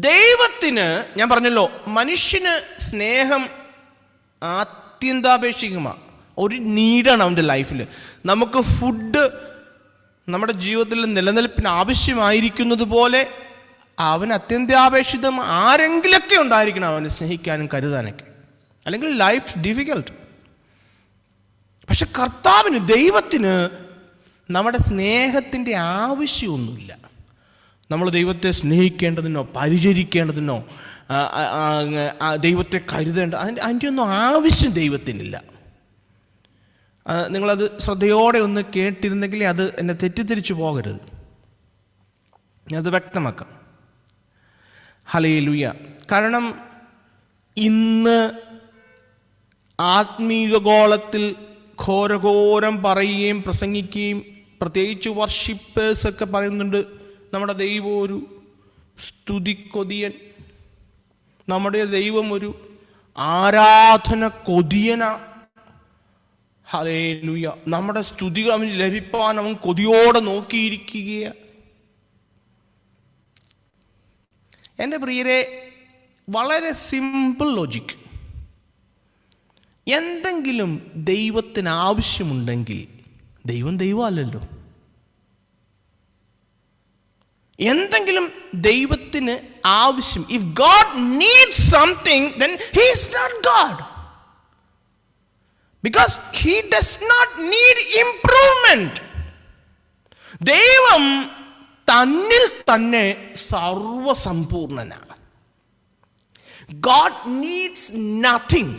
Speaker 1: ദൈവത്തിന്, ഞാൻ പറഞ്ഞല്ലോ, മനുഷ്യന് സ്നേഹം അത്യന്താപേക്ഷികമാണ്, ഒരു നീഡാണ് അവൻ്റെ ലൈഫിൽ. നമുക്ക് ഫുഡ് നമ്മുടെ ജീവിതത്തിൽ നിലനിൽപ്പിന് ആവശ്യമായിരിക്കുന്നത് പോലെ അവന് അത്യന്താപേക്ഷിതം ആരെങ്കിലൊക്കെ ഉണ്ടായിരിക്കണം അവനെ സ്നേഹിക്കാനും കരുതാനൊക്കെ, അല്ലെങ്കിൽ ലൈഫ് ഡിഫിക്കൽട്ട്. പക്ഷെ കർത്താവിന്, ദൈവത്തിന് നമ്മുടെ സ്നേഹത്തിൻ്റെ ആവശ്യമൊന്നുമില്ല. നമ്മൾ ദൈവത്തെ സ്നേഹിക്കേണ്ടതിനോ പരിചരിക്കേണ്ടതിനോ ദൈവത്തെ കരുതേണ്ട അതിൻ്റെ ഒന്നും ആവശ്യം ദൈവത്തിനില്ല. നിങ്ങളത് ശ്രദ്ധയോടെ ഒന്ന് കേട്ടിരുന്നെങ്കിൽ അത് എന്നെ തെറ്റിദ്ധരിച്ചു പോകരുത്. ഞാനത് വ്യക്തമാക്കാം. ഹല്ലേലൂയ. കാരണം ഇന്ന് ആത്മീക ഗോളത്തിൽ ഘോരഘോരം പറയുകയും പ്രസംഗിക്കുകയും പ്രത്യേകിച്ച് വർഷിപ്പേഴ്സൊക്കെ പറയുന്നുണ്ട്, നമ്മുടെ ദൈവം ഒരു സ്തുതിക്കൊതിയൻ, നമ്മുടെ ദൈവം ഒരു ആരാധന കൊതിയനാ. ഹല്ലേലൂയ. നമ്മുടെ സ്തുതികൾ അവന് ലഭിപ്പാൻ അവൻ കൊതിയോടെ നോക്കിയിരിക്കുകയാണ്. എൻ്റെ പ്രിയരെ, വളരെ സിമ്പിൾ ലോജിക്ക്. എന്തെങ്കിലും ദൈവത്തിന് ആവശ്യമുണ്ടെങ്കിൽ ദൈവം ദൈവമല്ലല്ലോ. എന്തെങ്കിലും ദൈവത്തിന് ആവശ്യം, if God needs something then he is not God, because he does not need improvement. ദൈവം തന്നിൽ തന്നെ സർവസമ്പൂർണനാണ്. God needs nothing.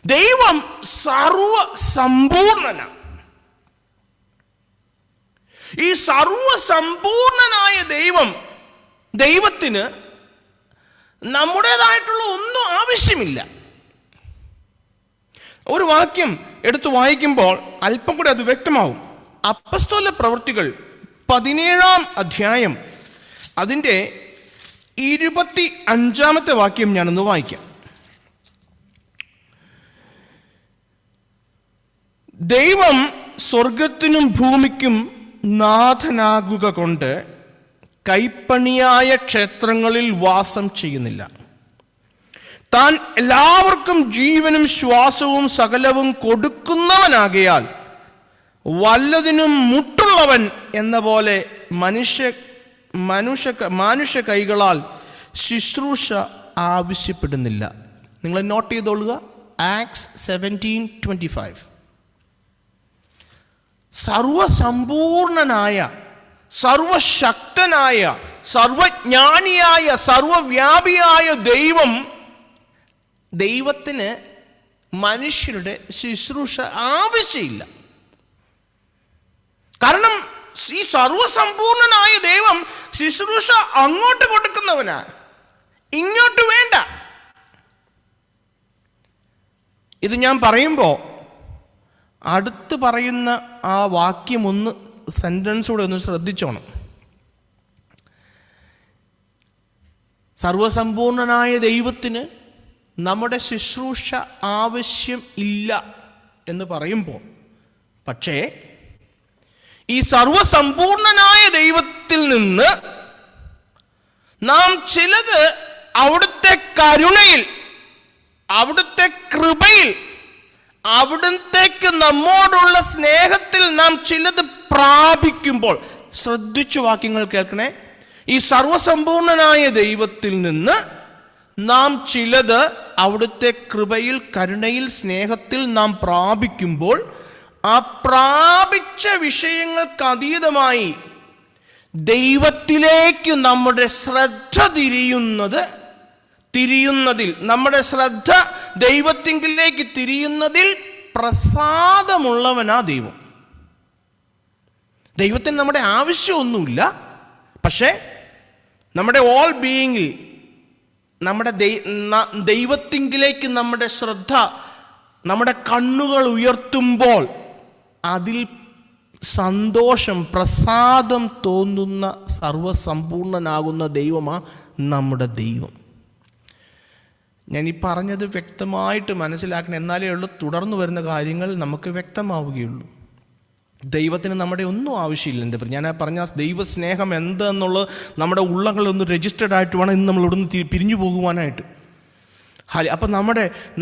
Speaker 1: ദൈവം സർവസമ്പൂർണനാണ്. ഈ സർവസമ്പൂർണനായ ദൈവത്തിന് നമ്മുടേതായിട്ടുള്ള ഒന്നും ആവശ്യമില്ല. ഒരു വാക്യം എടുത്തു വായിക്കുമ്പോൾ അല്പം കൂടി അത് വ്യക്തമാവും. അപ്പസ്തോല പ്രവൃത്തികൾ 17-ാം അധ്യായം അതിൻ്റെ 25-ാമത്തെ വാക്യം ഞാനൊന്ന് വായിക്കാം. ദൈവം സ്വർഗത്തിനും ഭൂമിക്കും നാഥനാകുക കൊണ്ട് കൈപ്പണിയായ ക്ഷേത്രങ്ങളിൽ വാസം ചെയ്യുന്നില്ല. താൻ എല്ലാവർക്കും ജീവനും ശ്വാസവും സകലവും കൊടുക്കുന്നവനാകയാൽ വല്ലതിനും മുട്ടുള്ളവൻ എന്ന പോലെ മാനുഷ കൈകളാൽ ശുശ്രൂഷ ആവശ്യപ്പെടുന്നില്ല. നിങ്ങൾ നോട്ട് ചെയ്തോളുക. ആക്ട്സ് 17:25. സർവസമ്പൂർണനായ, സർവശക്തനായ, സർവജ്ഞാനിയായ, സർവവ്യാപിയായ ദൈവത്തിന് മനുഷ്യരുടെ ശുശ്രൂഷ ആവശ്യമില്ല. കാരണം ഈ സർവസമ്പൂർണനായ ദൈവം ശുശ്രൂഷ അങ്ങോട്ട് കൊടുക്കുന്നവനാ, ഇങ്ങോട്ട് വേണ്ട. ഇത് ഞാൻ പറയുമ്പോൾ അടുത്ത് പറയുന്ന ആ വാക്യം ഒന്ന്, സെന്റൻസ് കൂടെ ഒന്ന് ശ്രദ്ധിച്ചോണം. സർവസമ്പൂർണനായ ദൈവത്തിന് നമ്മുടെ ശുശ്രൂഷ ആവശ്യം ഇല്ല എന്ന് പറയുമ്പോൾ, പക്ഷേ ഈ സർവസമ്പൂർണനായ ദൈവത്തിൽ നിന്ന് നാം ചിലത് അവിടുത്തെ കരുണയിൽ, അവിടുത്തെ കൃപയിൽ, അവിടുത്തേക്ക് നമ്മോടുള്ള സ്നേഹത്തിൽ നാം ചിലത് പ്രാപിക്കുമ്പോൾ, ശ്രദ്ധിച്ചു വാക്യങ്ങൾ കേൾക്കണേ, ഈ സർവസമ്പൂർണനായ ദൈവത്തിൽ നിന്ന് നാം ചിലത് അവിടുത്തെ കൃപയിൽ, കരുണയിൽ, സ്നേഹത്തിൽ നാം പ്രാപിക്കുമ്പോൾ, ആ പ്രാപിച്ച വിഷയങ്ങൾക്ക് അതീതമായി ദൈവത്തിലേക്ക് നമ്മുടെ ശ്രദ്ധ തിരിയുന്നതിൽ, നമ്മുടെ ശ്രദ്ധ ദൈവത്തിങ്കിലേക്ക് തിരിയുന്നതിൽ പ്രസാദമുള്ളവനാ ദൈവം. ദൈവത്തിന് നമ്മുടെ ആവശ്യമൊന്നുമില്ല, പക്ഷേ നമ്മുടെ ഓൾ ബീയിങ്ങിൽ, നമ്മുടെ ദൈവത്തിങ്കിലേക്ക് നമ്മുടെ ശ്രദ്ധ, നമ്മുടെ കണ്ണുകൾ ഉയർത്തുമ്പോൾ അതിൽ സന്തോഷം, പ്രസാദം തോന്നുന്ന സർവസമ്പൂർണനാകുന്ന ദൈവമാ നമ്മുടെ ദൈവം. ഞാൻ ഈ പറഞ്ഞത് വ്യക്തമായിട്ട് മനസ്സിലാക്കണം, എന്നാലേ ഉള്ളൂ തുടർന്ന് വരുന്ന കാര്യങ്ങൾ നമുക്ക് വ്യക്തമാവുകയുള്ളൂ. ദൈവത്തിന് നമ്മുടെ ഒന്നും ആവശ്യമില്ല. ഞാൻ പറഞ്ഞ ദൈവസ്നേഹം എന്തെന്നുള്ളത് നമ്മുടെ ഉള്ളങ്ങളൊന്ന് രജിസ്റ്റേർഡ് ആയിട്ട് വേണം ഇന്ന് നമ്മൾ ഇവിടുന്ന് പിരിഞ്ഞു പോകുവാനായിട്ട്. അപ്പം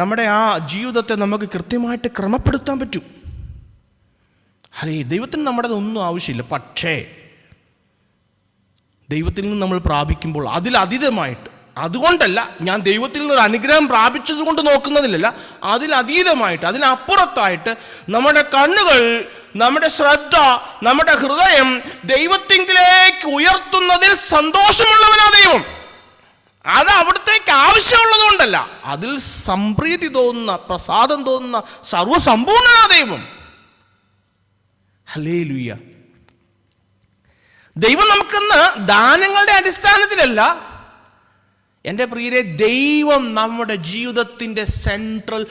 Speaker 1: നമ്മുടെ ആ ജീവിതത്തെ നമുക്ക് കൃത്യമായിട്ട് ക്രമപ്പെടുത്താൻ പറ്റും. ദൈവത്തിന് നമ്മുടെ ഒന്നും ആവശ്യമില്ല. പക്ഷേ ദൈവത്തിൽ നിന്ന് നമ്മൾ പ്രാപിക്കുമ്പോൾ അതിലതീതമായിട്ട്, അതുകൊണ്ടല്ല ഞാൻ ദൈവത്തിൽ നിന്നൊരു അനുഗ്രഹം പ്രാപിച്ചത് കൊണ്ട് നോക്കുന്നതിലല്ല, അതിലതീതമായിട്ട്, അതിനപ്പുറത്തായിട്ട് നമ്മുടെ കണ്ണുകൾ, നമ്മുടെ ശ്രദ്ധ, നമ്മുടെ ഹൃദയം ദൈവത്തിങ്കിലേക്ക് ഉയർത്തുന്നതിൽ സന്തോഷമുള്ളവനാ ദൈവം. അത് അവിടത്തേക്ക് ആവശ്യമുള്ളത് കൊണ്ടല്ല, അതിൽ സംപ്രീതി തോന്നുന്ന, പ്രസാദം തോന്നുന്ന സർവസമ്പൂർണ്ണനാ ദൈവം. ഹല്ലേലൂയ. ദൈവം നമുക്കിന്ന് ദാനങ്ങളുടെ അടിസ്ഥാനത്തിലല്ല എൻ്റെ പ്രിയരെ, ദൈവം നമ്മുടെ ജീവിതത്തിൻ്റെ സെൻട്രൽ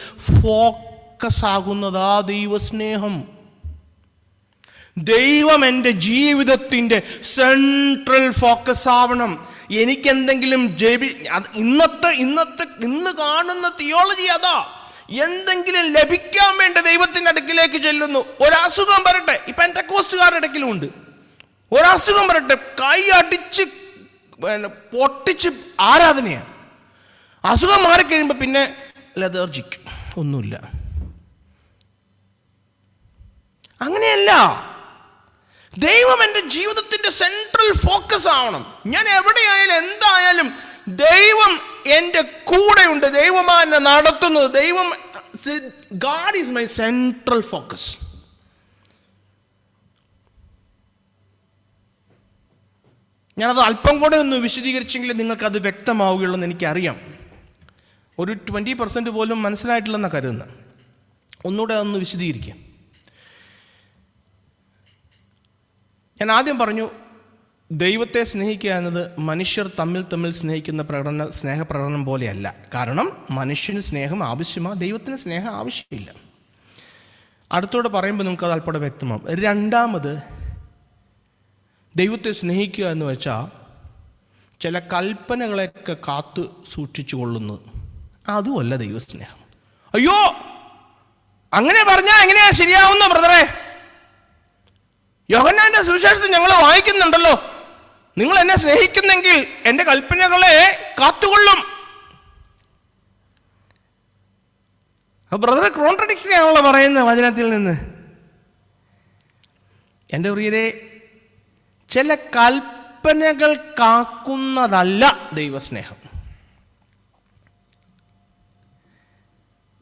Speaker 1: ഫോക്കസ് ആകുന്നതാ ദൈവസ്നേഹം. ദൈവം എൻ്റെ ജീവിതത്തിൻ്റെ സെൻട്രൽ ഫോക്കസ് ആവണം. എനിക്കെന്തെങ്കിലും ഇന്ന് കാണുന്ന തിയോളജി അതാ. എന്തെങ്കിലും ലഭിക്കാൻ വേണ്ടി ദൈവത്തിൻ്റെ അടുക്കിലേക്ക് ചെല്ലുന്നു. ഒരസുഖം വരട്ടെ, ഇപ്പം പെന്തക്കോസ്തുകാരുടെ ഇടയ്ക്കിലും ഉണ്ട്. ഒരസുഖം വരട്ടെ, കൈ അടിച്ച് പൊട്ടിച്ച് ആരാധനയാണ്. അസുഖം മാറിക്കഴിയുമ്പോൾ പിന്നെ ലെതർജിക്, ഒന്നുമില്ല. അങ്ങനെയല്ല. ദൈവം എൻ്റെ ജീവിതത്തിൻ്റെ സെൻട്രൽ ഫോക്കസ് ആവണം. ഞാൻ എവിടെയായാലും എന്തായാലും ദൈവം എൻ്റെ കൂടെയുണ്ട്. ദൈവമാണ് എന്നെ നടത്തുന്നത്. ദൈവം, God is my central focus. ഞാനത് അല്പം കൂടെ ഒന്ന് വിശദീകരിച്ചെങ്കിൽ നിങ്ങൾക്കത് വ്യക്തമാവുകയുള്ളൂ എന്ന് എനിക്കറിയാം. ഒരു 20% പോലും മനസ്സിലായിട്ടില്ലെന്നാണ് കരുതുന്നത്. ഒന്നുകൂടെ അതൊന്ന് വിശദീകരിക്കാം. ഞാൻ ആദ്യം പറഞ്ഞു, ദൈവത്തെ സ്നേഹിക്കുക എന്നത് മനുഷ്യർ തമ്മിൽ സ്നേഹിക്കുന്ന സ്നേഹപ്രകടനം പോലെയല്ല. കാരണം മനുഷ്യന് സ്നേഹം ആവശ്യമാണ്, ദൈവത്തിന് സ്നേഹം ആവശ്യമില്ല. അടുത്തോടെ പറയുമ്പോൾ നമുക്കത് അല്പം വ്യക്തമാവും. രണ്ടാമത്, ദൈവത്തെ സ്നേഹിക്കുക എന്ന് വെച്ചാൽ ചില കൽപ്പനകളെയൊക്കെ കാത്തു സൂക്ഷിച്ചു കൊള്ളുന്നത്, അതുമല്ല ദൈവസ്നേഹം. അയ്യോ, അങ്ങനെ പറഞ്ഞാൽ എങ്ങനെയാ ശരിയാവുന്ന ബ്രദറെ? യോഹന്നാന്റെ സുവിശേഷത്തിൽ ഞങ്ങൾ വായിക്കുന്നുണ്ടല്ലോ, നിങ്ങൾ എന്നെ സ്നേഹിക്കുന്നെങ്കിൽ എൻ്റെ കൽപ്പനകളെ കാത്തുകൊള്ളും. ബ്രദറെ കോൺട്രഡിക്ഷൻ ആണല്ലോ പറയുന്നത് വചനത്തിൽ നിന്ന്. എൻ്റെ പ്രിയരെ, ചില കൽപ്പനകൾ കാക്കുന്നതല്ല ദൈവസ്നേഹം.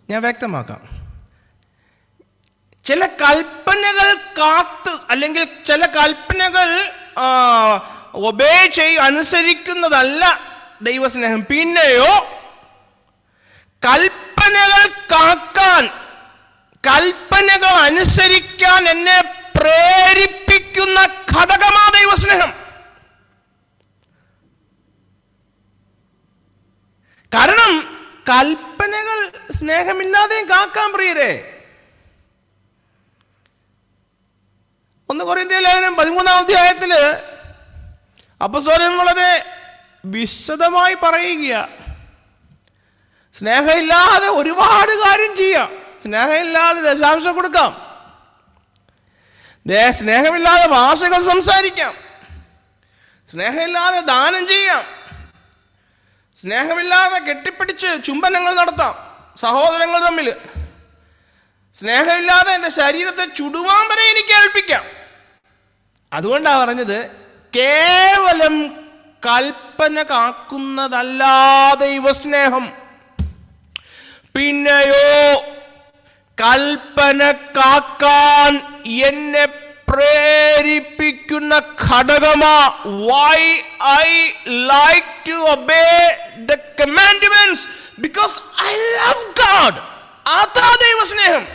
Speaker 1: ഞാൻ വ്യക്തമാക്കാം. ചില കൽപ്പനകൾ അല്ലെങ്കിൽ ചില കൽപ്പനകൾ ഒബേ അനുസരിക്കുന്നതല്ല ദൈവസ്നേഹം. പിന്നെയോ കൽപ്പനകൾ കാക്കാൻ, കൽപ്പനകൾ അനുസരിക്കാൻ എന്നെ പ്രേരിപ്പിക്കുന്ന ഘടകമാ ദൈവസ്നേഹം. കാരണം കൽപ്പനകൾ സ്നേഹമില്ലാതെയും കാക്കാൻ പ്രിയരെ. 1 കൊരിന്ത്യർ ലേഖനം 13-ാം അധ്യായത്തില് അപ്പോസ്തലൻ വളരെ വിശദമായി പറയുക, സ്നേഹമില്ലാതെ ഒരുപാട് കാര്യം ചെയ്യാം. സ്നേഹമില്ലാതെ ദശാംശം കൊടുക്കാം, സ്നേഹമില്ലാതെ ഭാഷകൾ സംസാരിക്കാം, സ്നേഹമില്ലാതെ ദാനം ചെയ്യാം, സ്നേഹമില്ലാതെ കെട്ടിപ്പിടിച്ച് ചുംബനങ്ങൾ നടത്താം സഹോദരങ്ങൾ തമ്മിൽ. സ്നേഹമില്ലാതെ എൻ്റെ ശരീരത്തെ ചുടുവാൻ വരെ എനിക്ക് ഏൽപ്പിക്കാം. അതുകൊണ്ടാണ് പറഞ്ഞത്, കേവലം കൽപ്പന കാക്കുന്നതല്ല ദൈവസ്നേഹം. പിന്നെയോ കൽപ്പന കാക്കാൻ എന്നെ പ്രേരിപ്പിക്കുന്ന ഘടകമാ. Why I like to obey the commandments? Because I love God. അതാ ദൈവസ്നേഹം.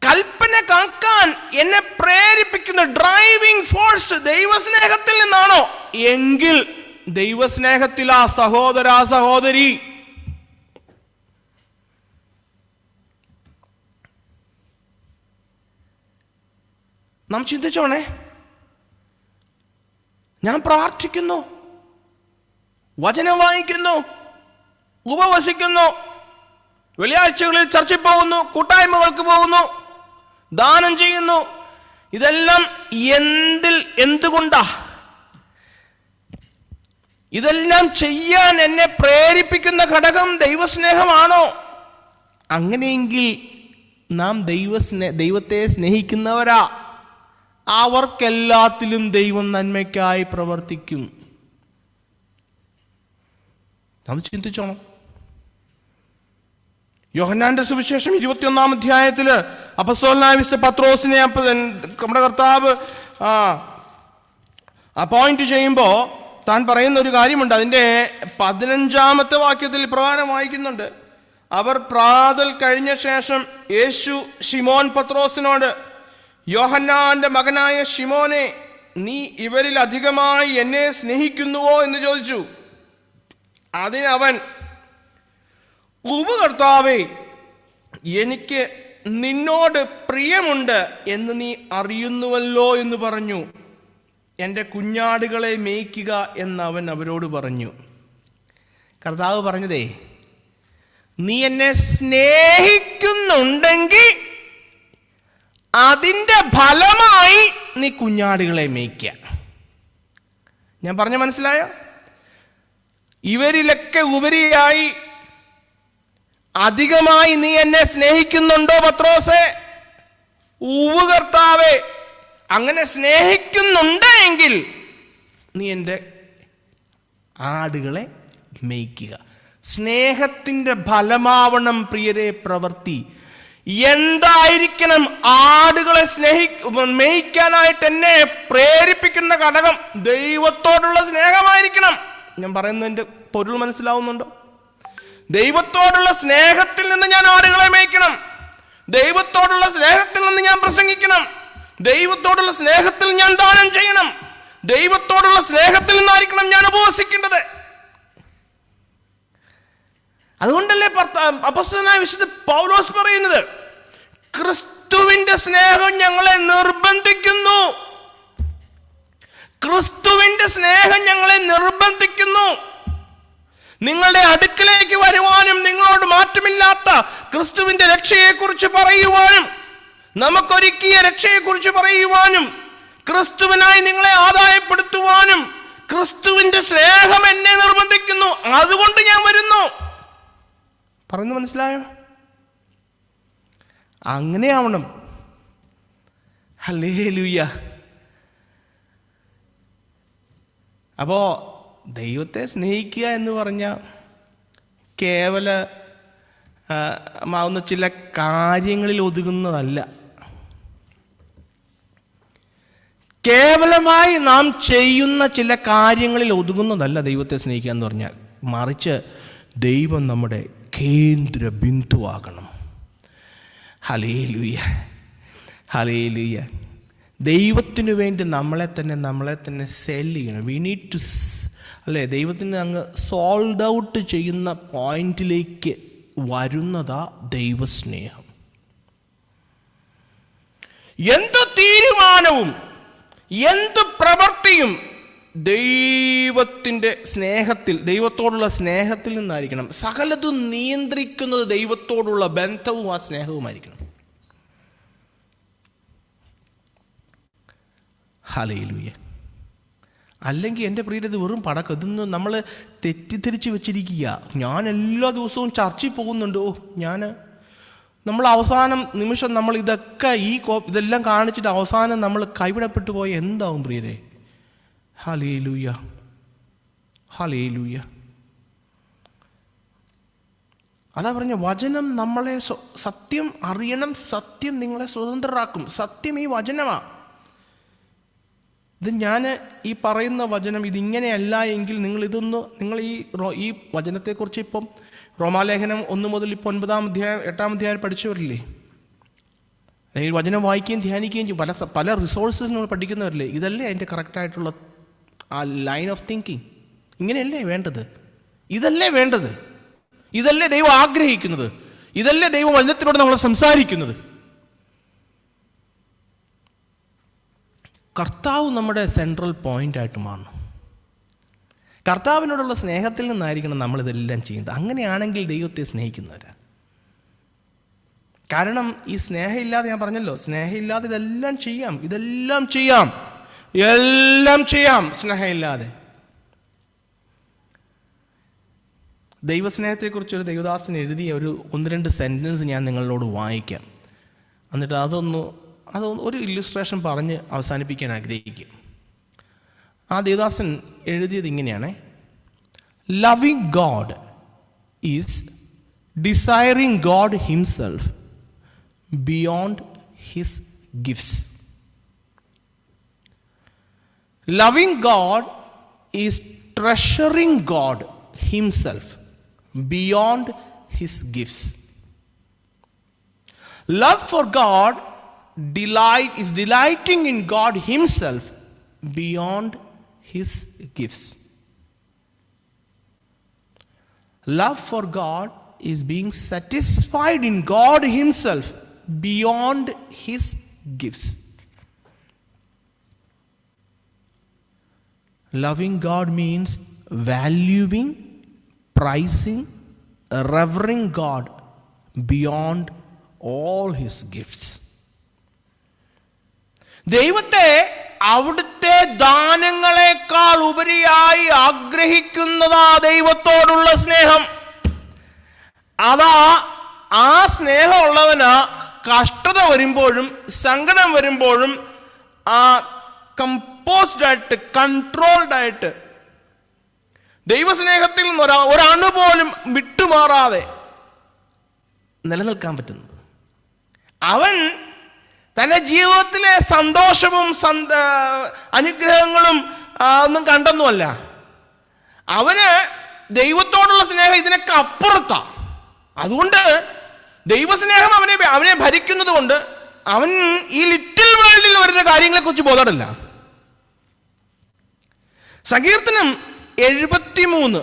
Speaker 1: കൽപ്പന കാക്കാൻ എന്നെ പ്രേരിപ്പിക്കുന്ന ഡ്രൈവിംഗ് ഫോഴ്സ് ദൈവസ്നേഹത്തിൽ നിന്നാണോ? എങ്കിൽ ദൈവസ്നേഹത്തിലാ സഹോദരാ സഹോദരി. നാം ചിന്തിച്ചോണേ. ഞാൻ പ്രാർത്ഥിക്കുന്നു, വചനം വായിക്കുന്നു, ഉപവസിക്കുന്നു, വെള്ളിയാഴ്ചകളിൽ ചർച്ചിൽ പോകുന്നു, കൂട്ടായ്മകൾക്ക് പോകുന്നു, ദാനം ചെയ്യുന്നു. ഇതെല്ലാം എന്തുകൊണ്ടാ? ഇതെല്ലാം ചെയ്യാൻ എന്നെ പ്രേരിപ്പിക്കുന്ന ഘടകം ദൈവസ്നേഹമാണോ? അങ്ങനെയെങ്കിൽ നാം ദൈവത്തെ സ്നേഹിക്കുന്നവരാ. അവർക്കെല്ലാത്തിലും ദൈവം നന്മയ്ക്കായി പ്രവർത്തിക്കും. അത് ചിന്തിച്ചോണം. യോഹന്നാന്റെ സുവിശേഷം 21-ാം അധ്യായത്തിൽ അപ്പോസ്തലനായ വിശുദ്ധ പത്രോസിനെ നമ്മുടെ കർത്താവ് അപ്പോയിന്റ് ചെയ്യുമ്പോൾ താൻ പറയുന്ന ഒരു കാര്യമുണ്ട്. അതിൻ്റെ 15-ാമത്തെ വാക്യത്തിൽ പ്രകാരം വായിക്കുന്നുണ്ട്. അവർ പ്രാതൽ കഴിഞ്ഞ ശേഷം യേശു ശിമോൻ പത്രോസിനോട്, യോഹന്നാന്റെ മകനായ ശിമോനെ, നീ ഇവരിൽ അധികമായി എന്നെ സ്നേഹിക്കുന്നുവോ എന്ന് ചോദിച്ചു. അതിന് അവൻ, കർത്താവേ, എനിക്ക് നിന്നോട് പ്രിയമുണ്ട് എന്ന് നീ അറിയുന്നുവല്ലോ എന്ന് പറഞ്ഞു. എൻ്റെ കുഞ്ഞാടുകളെ മേയ്ക്കുക എന്നവൻ അവരോട് പറഞ്ഞു. കർത്താവ് പറഞ്ഞതേ, നീ എന്നെ സ്നേഹിക്കുന്നുണ്ടെങ്കിൽ അതിൻ്റെ ഫലമായി നീ കുഞ്ഞാടുകളെ മേയ്ക്കുക. ഞാൻ പറഞ്ഞ മനസ്സിലായോ? ഇവരിലൊക്കെ ഉപരിയായി അധികമായി നീ എന്നെ സ്നേഹിക്കുന്നുണ്ടോ പത്രോസേ? കർത്താവേ, അങ്ങനെ സ്നേഹിക്കുന്നുണ്ട് എങ്കിൽ നീ എൻ്റെ ആടുകളെ മേയ്ക്കുക. സ്നേഹത്തിൻ്റെ ഫലമാവണം പ്രിയരെ പ്രവൃത്തി. എന്തായിരിക്കണം? ആടുകളെ മേയ്ക്കാനായിട്ട് എന്നെ പ്രേരിപ്പിക്കുന്ന ഘടകം ദൈവത്തോടുള്ള സ്നേഹമായിരിക്കണം. ഞാൻ പറയുന്നതിൻ്റെ പൊരുൾ മനസ്സിലാവുന്നുണ്ടോ? ദൈവത്തോടുള്ള സ്നേഹത്തിൽ നിന്ന് ഞാൻ ആടുകളെ മേയ്ക്കണം. ദൈവത്തോടുള്ള സ്നേഹത്തിൽ നിന്ന് ഞാൻ പ്രസംഗിക്കണം. ദൈവത്തോടുള്ള സ്നേഹത്തിൽ ഞാൻ ദാനം ചെയ്യണം. ദൈവത്തോടുള്ള സ്നേഹത്തിൽ നിന്നായിരിക്കണം ഞാൻ ഉപവസിക്കേണ്ടത്. അതുകൊണ്ടല്ലേ അപ്പോസ്തലനായ വിശുദ്ധ പൗലോസ് പറയുന്നത്, ക്രിസ്തുവിന്റെ സ്നേഹം ഞങ്ങളെ നിർബന്ധിക്കുന്നു. ക്രിസ്തുവിന്റെ സ്നേഹം ഞങ്ങളെ നിർബന്ധിക്കുന്നു. നിങ്ങളുടെ അടുക്കലേക്ക് വരുവാനും നിങ്ങളോട് മാറ്റമില്ലാത്ത ക്രിസ്തുവിന്റെ രക്ഷയെക്കുറിച്ച് പറയുവാനും, നമുക്കൊരുക്കിയ രക്ഷയെക്കുറിച്ച് പറയുവാനും, ക്രിസ്തുവിനായി നിങ്ങളെ ആദായപ്പെടുത്തുവാനും ക്രിസ്തുവിന്റെ സ്നേഹം എന്നെ നിർബന്ധിക്കുന്നു. അതുകൊണ്ട് ഞാൻ വരുന്നു. പറഞ്ഞു മനസ്സിലായോ? അങ്ങനെയാവണം. ഹല്ലേലൂയ. അപ്പോ ദൈവത്തെ സ്നേഹിക്കുക എന്ന് പറഞ്ഞാൽ കേവലമാവുന്ന ചില കാര്യങ്ങളിൽ ഒതുങ്ങുന്നതല്ല. കേവലമായി നാം ചെയ്യുന്ന ചില കാര്യങ്ങളിൽ ഒതുങ്ങുന്നതല്ല ദൈവത്തെ സ്നേഹിക്കുക എന്ന് പറഞ്ഞാൽ. മറിച്ച് ദൈവം നമ്മുടെ കേന്ദ്ര ബിന്ദുവാകണം. Hallelujah, hallelujah. ദൈവത്തിനു വേണ്ടി നമ്മളെ തന്നെ സെൽ ചെയ്യണം. വി നീഡ് ടു അല്ലേ, ദൈവത്തിന് അങ്ങ് സോൾഡ് ഔട്ട് ചെയ്യുന്ന പോയിന്റിലേക്ക് വരുന്നതാ ദൈവസ്നേഹം. എന്ത് തീരുമാനവും എന്ത് പ്രവൃത്തിയും ദൈവത്തിൻ്റെ സ്നേഹത്തിൽ, ദൈവത്തോടുള്ള സ്നേഹത്തിൽ നിന്നായിരിക്കണം. സകലതും നിയന്ത്രിക്കുന്നത് ദൈവത്തോടുള്ള ബന്ധവും ആ സ്നേഹവുമായിരിക്കണം. ഹല്ലേലൂയ. അല്ലെങ്കിൽ എൻ്റെ പ്രിയരത് വെറും പടക്കം. ഇതൊന്ന് നമ്മൾ തെറ്റിദ്ധരിച്ച് വെച്ചിരിക്കുക. ഞാൻ എല്ലാ ദിവസവും ചർച്ചിൽ പോകുന്നുണ്ട്. നമ്മൾ അവസാനം നിമിഷം നമ്മൾ ഇതൊക്കെ ഇതെല്ലാം കാണിച്ചിട്ട് അവസാനം നമ്മൾ കൈവിടപ്പെട്ടു പോയ എന്താവും പ്രിയരെ? Hallelujah, hallelujah. അതാ പറഞ്ഞ വചനം നമ്മളെ സത്യം അറിയണം. സത്യം നിങ്ങളെ സ്വതന്ത്രരാക്കും. സത്യം ഈ വചനമാണ്. ഇത് ഞാൻ ഈ പറയുന്ന വചനം ഇതിങ്ങനെയല്ല എങ്കിൽ നിങ്ങൾ ഈ വചനത്തെക്കുറിച്ച് ഇപ്പം റോമാലേഖനം 1 മുതൽ ഇപ്പോൾ 9-ാം അധ്യായം 8-ാം അധ്യായം പഠിച്ചവരില്ലേ? അല്ലെങ്കിൽ വചനം വായിക്കുകയും ധ്യാനിക്കുകയും ചെയ്യും. പല റിസോഴ്സസ് നമ്മൾ പഠിക്കുന്നവരില്ലേ? ഇതല്ലേ അതിൻ്റെ കറക്റ്റായിട്ടുള്ള ആ ലൈൻ ഓഫ് തിങ്കിങ്? ഇങ്ങനെയല്ലേ വേണ്ടത്? ഇതല്ലേ വേണ്ടത്? ഇതല്ലേ ദൈവം ആഗ്രഹിക്കുന്നത്? ഇതല്ലേ ദൈവം വചനത്തിലൂടെ നമ്മൾ സംസാരിക്കുന്നത്? കർത്താവ് നമ്മുടെ സെൻട്രൽ പോയിൻ്റായിട്ട് മാറണം. കർത്താവിനോടുള്ള സ്നേഹത്തിൽ നിന്നായിരിക്കണം നമ്മളിതെല്ലാം ചെയ്യേണ്ടത്. അങ്ങനെയാണെങ്കിൽ ദൈവത്തെ സ്നേഹിക്കുന്നവരാ. കാരണം ഈ സ്നേഹമില്ലാതെ, ഞാൻ പറഞ്ഞല്ലോ, സ്നേഹമില്ലാതെ ഇതെല്ലാം ചെയ്യാം സ്നേഹമില്ലാതെ. ദൈവസ്നേഹത്തെക്കുറിച്ചൊരു ദൈവദാസൻ എഴുതിയ ഒരു 1-2 സെൻറ്റൻസ് ഞാൻ നിങ്ങളോട് വായിക്കാം. എന്നിട്ട് അതൊന്ന് ഒരു ഇല്ലുസ്ട്രേഷൻ പറഞ്ഞ് അവസാനിപ്പിക്കാൻ ആഗ്രഹിക്കും. ആ ദേവദാസൻ എഴുതിയത് ഇങ്ങനെയാണ്: loving God is desiring God himself beyond his gifts. Loving God is treasuring God himself beyond his gifts. Love for God is delighting in God himself beyond his gifts. Love for God is being satisfied in God himself beyond his gifts. Loving God means valuing, prizing, revering God beyond all his gifts. ദൈവത്തെ അവിടുത്തെ ദാനങ്ങളെക്കാൾ ഉപരിയായി ആഗ്രഹിക്കുന്നതാ ദൈവത്തോടുള്ള സ്നേഹം. അതാ ആ സ്നേഹമുള്ളവന് കഷ്ടത വരുമ്പോഴും സങ്കടം വരുമ്പോഴും ആ കമ്പോസ്ഡായിട്ട്, കൺട്രോൾഡായിട്ട്, ദൈവസ്നേഹത്തിൽ നിന്ന് ഒരണു പോലും വിട്ടുമാറാതെ നിലനിൽക്കാൻ പറ്റുന്നത്. അവൻ തൻ്റെ ജീവിതത്തിലെ സന്തോഷവും അനുഗ്രഹങ്ങളും ഒന്നും കണ്ടെന്നുമല്ല. അവന് ദൈവത്തോടുള്ള സ്നേഹം ഇതിനൊക്കെ അപ്പുറത്താണ്. അതുകൊണ്ട് ദൈവസ്നേഹം അവനെ ഭരിക്കുന്നത് കൊണ്ട് അവൻ ഈ ലിറ്റിൽ വേൾഡിൽ വരുന്ന കാര്യങ്ങളെക്കുറിച്ച് ബോധമില്ല. സങ്കീർത്തനം 73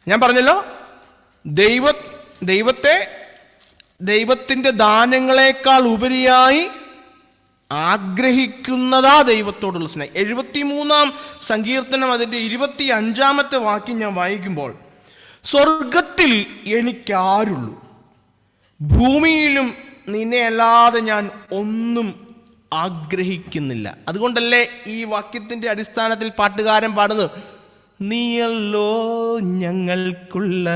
Speaker 1: ഞാൻ പറഞ്ഞല്ലോ, ദൈവത്തിൻ്റെ ദാനങ്ങളെക്കാൾ ഉപരിയായി ആഗ്രഹിക്കുന്നതാ ദൈവത്തോടുള്ള സ്നേഹം. 73-ാം സങ്കീർത്തനം അതിൻ്റെ 25-ാമത്തെ വാക്യം ഞാൻ വായിക്കുമ്പോൾ, സ്വർഗത്തിൽ എനിക്കാരുള്ളൂ, ഭൂമിയിലും നിന്നെ അല്ലാതെ ഞാൻ ഒന്നും ആഗ്രഹിക്കുന്നില്ല. അതുകൊണ്ടല്ലേ ഈ വാക്യത്തിൻ്റെ അടിസ്ഥാനത്തിൽ പാട്ടുകാരൻ പാടുന്നത്, നീയല്ലോ ഞങ്ങൾക്കുള്ള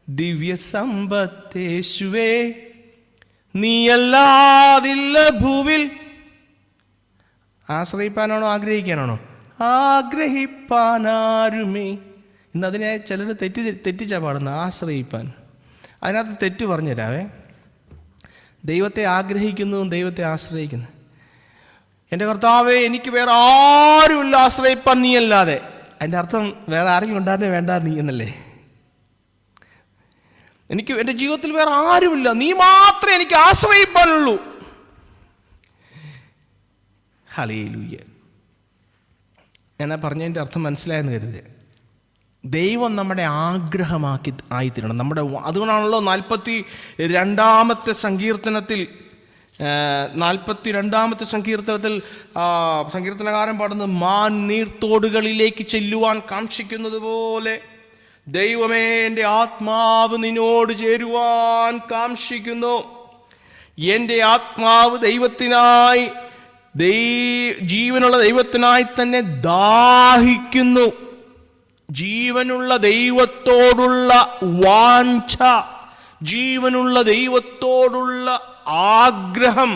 Speaker 1: ദിവ്യ സമ്പത്തേശുവേ, നീയല്ലാതില്ല ഭൂവിൽ. ആശ്രയിപ്പാനാണോ ആഗ്രഹിക്കാനാണോ? ആഗ്രഹിപ്പാനാരുമേ. ഇന്നതിനെ ചിലർ തെറ്റിച്ചാ പാടുന്നത്, ആശ്രയിപ്പാൻ. അതിനകത്ത് തെറ്റ് പറഞ്ഞു തരാവേ. ദൈവത്തെ ആഗ്രഹിക്കുന്നതും ദൈവത്തെ ആശ്രയിക്കുന്നു. എൻ്റെ കർത്താവേ, എനിക്ക് വേറെ ആരുമില്ല ആശ്രയിപ്പാൻ നീ അല്ലാതെ. അതിൻ്റെ അർത്ഥം വേറെ ആരെങ്കിലും ഉണ്ടായിരുന്നേ വേണ്ട നീ എന്നല്ലേ. എനിക്ക് എൻ്റെ ജീവിതത്തിൽ വേറെ ആരുമില്ല, നീ മാത്രമേ എനിക്ക് ആശ്രയിപ്പാനുള്ളൂ. ഹല്ലേലൂയ. ഞാൻ പറഞ്ഞതിൻ്റെ അർത്ഥം മനസ്സിലായെന്ന് കരുതി. ദൈവം നമ്മുടെ ആയിത്തീരണം. അതുകൊണ്ടാണല്ലോ 42-ാമത്തെ സങ്കീർത്തനത്തിൽ സങ്കീർത്തനകാരൻ പാടുന്നത്, മാൻ നീർത്തോടുകളിലേക്ക് ചെല്ലുവാൻ കാക്ഷിക്കുന്നത് പോലെ ദൈവമേ, എൻ്റെ ആത്മാവ് നിന്നോട് ചേരുവാൻ കാക്ഷിക്കുന്നു. എൻ്റെ ആത്മാവ് ദൈവത്തിനായി, ജീവനുള്ള ദൈവത്തിനായി തന്നെ ദാഹിക്കുന്നു. ജീവനുള്ള ദൈവത്തോടുള്ള വാഞ്ഛ, ജീവനുള്ള ദൈവത്തോടുള്ള ആഗ്രഹം,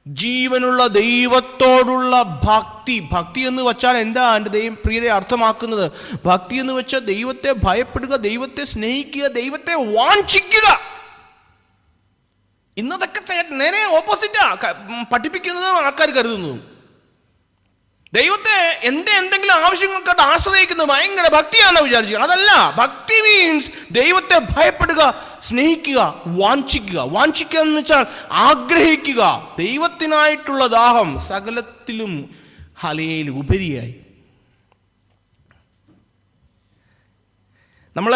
Speaker 1: ജീവനുള്ള ദൈവത്തോടുള്ള ഭക്തി. ഭക്തി എന്ന് വെച്ചാൽ എന്താ എൻ്റെ പ്രിയരെ അർത്ഥമാക്കുന്നത്? ഭക്തി എന്ന് വെച്ചാൽ ദൈവത്തെ ഭയപ്പെടുക, ദൈവത്തെ സ്നേഹിക്കുക, ദൈവത്തെ വാഞ്ചിക്കുക. ഇന്നതൊക്കെ നേരെ ഓപ്പോസിറ്റാ പഠിപ്പിക്കുന്നതും ആൾക്കാർ കരുതുന്നതും. ദൈവത്തെ എന്തെങ്കിലും ആവശ്യങ്ങൾക്കായിട്ട് ആശ്രയിക്കുന്നത് ഭയങ്കര ഭക്തിയാണെന്ന് വിചാരിക്കുക. അതല്ല. ഭക്തി മീൻസ് ദൈവത്തെ ഭയപ്പെടുക, സ്നേഹിക്കുക, വാഞ്ചിക്കുക. വാഞ്ചിക്കുക എന്ന് വെച്ചാൽ ആഗ്രഹിക്കുക. ദൈവത്തിനായിട്ടുള്ള ദാഹം സകലത്തിലും ഹലയിൽ ഉപരിയായി. നമ്മൾ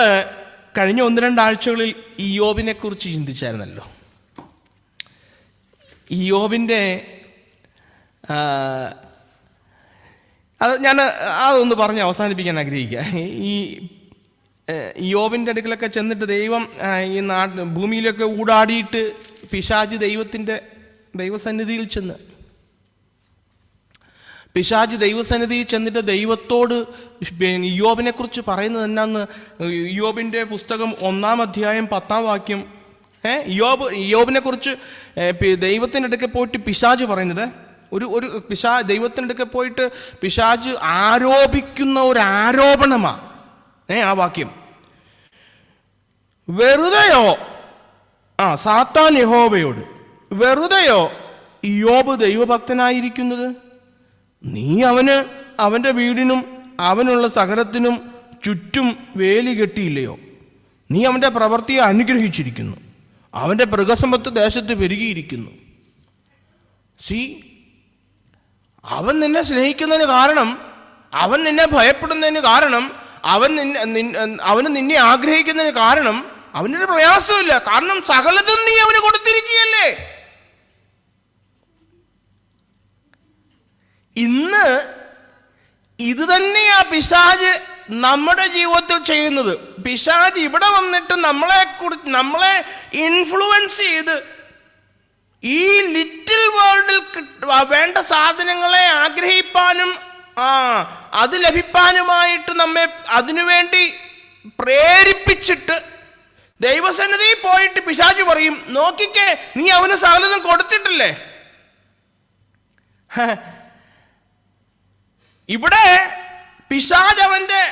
Speaker 1: കഴിഞ്ഞ 1-2 ആഴ്ചകളിൽ ഇയ്യോബിനെ കുറിച്ച് ചിന്തിച്ചായിരുന്നല്ലോ. ഇയ്യോബിൻ്റെ ഞാൻ അതൊന്ന് പറഞ്ഞ് അവസാനിപ്പിക്കാൻ ആഗ്രഹിക്കുക. ഈ ഇയ്യോബിൻ്റെ അടുക്കലൊക്കെ ചെന്നിട്ട് ദൈവം ഈ ഭൂമിയിലൊക്കെ ഊടാടിയിട്ട് പിശാച് ദൈവസന്നിധിയിൽ ചെന്ന് പിശാച് ദൈവസന്നിധിയിൽ ചെന്നിട്ട് ദൈവത്തോട് ഇയ്യോബിനെ കുറിച്ച് പറയുന്നത് എന്നാന്ന് ഇയ്യോബിൻ്റെ പുസ്തകം 1-ാം അധ്യായം 10-ാം വാക്യം. ഇയ്യോബിനെ കുറിച്ച് ദൈവത്തിൻ്റെ അടുക്കെ പോയിട്ട് പിശാച് പറയുന്നത് ഒരു ദൈവത്തിൻ്റെ അടുക്കെ പോയിട്ട് പിശാച് ആരോപിക്കുന്ന ഒരു ആരോപണമാണ് ആ വാക്യം. വെറുതെയോ സാത്താൻ യഹോവയോട്, വെറുതെയോ ഇയ്യോബ് ദൈവഭക്തനായിരിക്കുന്നത്? നീ അവൻ്റെ വീടിനും അവനുള്ള സകലത്തിനും ചുറ്റും വേലി കെട്ടിയില്ലയോ? നീ അവൻ്റെ പ്രവൃത്തിയെ അനുഗ്രഹിച്ചിരിക്കുന്നു, അവൻ്റെ മൃഗസമ്പത്ത് ദേശത്ത് പെരുകിയിരിക്കുന്നു. അവൻ നിന്നെ സ്നേഹിക്കുന്നതിന് കാരണം, അവൻ നിന്നെ ഭയപ്പെടുന്നതിന് കാരണം, അവന് നിന്നെ ആഗ്രഹിക്കുന്നതിന് കാരണം അവനൊരു പ്രയാസമില്ല. കാരണം സകലതും നീ അവന് കൊടുത്തിരിക്കുകയല്ലേ. ഇന്ന് ഇത് തന്നെയാ പിശാച് നമ്മുടെ ജീവിതത്തിൽ ചെയ്യുന്നത്. പിശാച് ഇവിടെ വന്നിട്ട് നമ്മളെ ഇൻഫ്ലുവൻസ് ചെയ്ത് ഈ ലിറ്റിൽ വേൾഡിൽ വേണ്ട സാധനങ്ങളെ ആഗ്രഹിപ്പാനും അത് ലഭിപ്പാനുമായിട്ട് നമ്മെ അതിനുവേണ്ടി പ്രേരിപ്പിച്ചിട്ട് ദൈവസന്നിധിയിൽ പോയിട്ട് പിശാച് പറയും, നോക്കിക്കേ നീ അവന് സകലതും കൊടുത്തിട്ടില്ലേ. ഇവിടെ പിശാച് അവന്റെ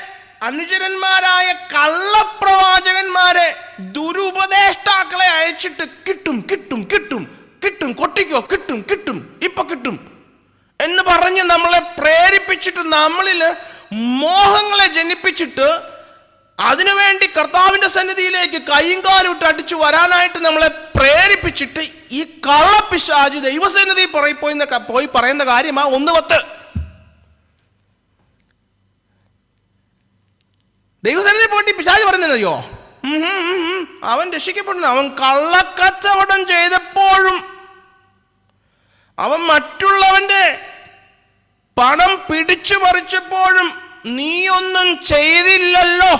Speaker 1: അനുചരന്മാരായ കള്ളപ്രവാചകന്മാരെ, ദുരുപദേഷ്ടാക്കളെ അയച്ചിട്ട് കിട്ടും കിട്ടും കിട്ടും കിട്ടും, കൊട്ടിക്കോ, കിട്ടും കിട്ടും, ഇപ്പൊ കിട്ടും എന്ന് പറഞ്ഞ് നമ്മളെ പ്രേരിപ്പിച്ചിട്ട് നമ്മളിൽ മോഹങ്ങളെ ജനിപ്പിച്ചിട്ട് അതിനുവേണ്ടി കർത്താവിന്റെ സന്നിധിയിലേക്ക് കൈയും കാലും ഇട്ട് അടിച്ചു വരാനായിട്ട് നമ്മളെ പ്രേരിപ്പിച്ചിട്ട് ഈ കള്ളപ്പിശാച് ദൈവസന്നിധി പോയി പറയുന്ന കാര്യമാ 1:10. ദൈവസന്നിധി പോയിട്ട് പിശാച് പറയുന്നതയോ, അവൻ രക്ഷിക്കപ്പെടുന്നു. അവൻ കള്ളക്കച്ചവടം ചെയ്തപ്പോഴും അവൻ മറ്റുള്ളവന്റെ പണം പിടിച്ചു പറിച്ചപ്പോഴും നീ ഒന്നും ചെയ്തില്ലല്ലോ.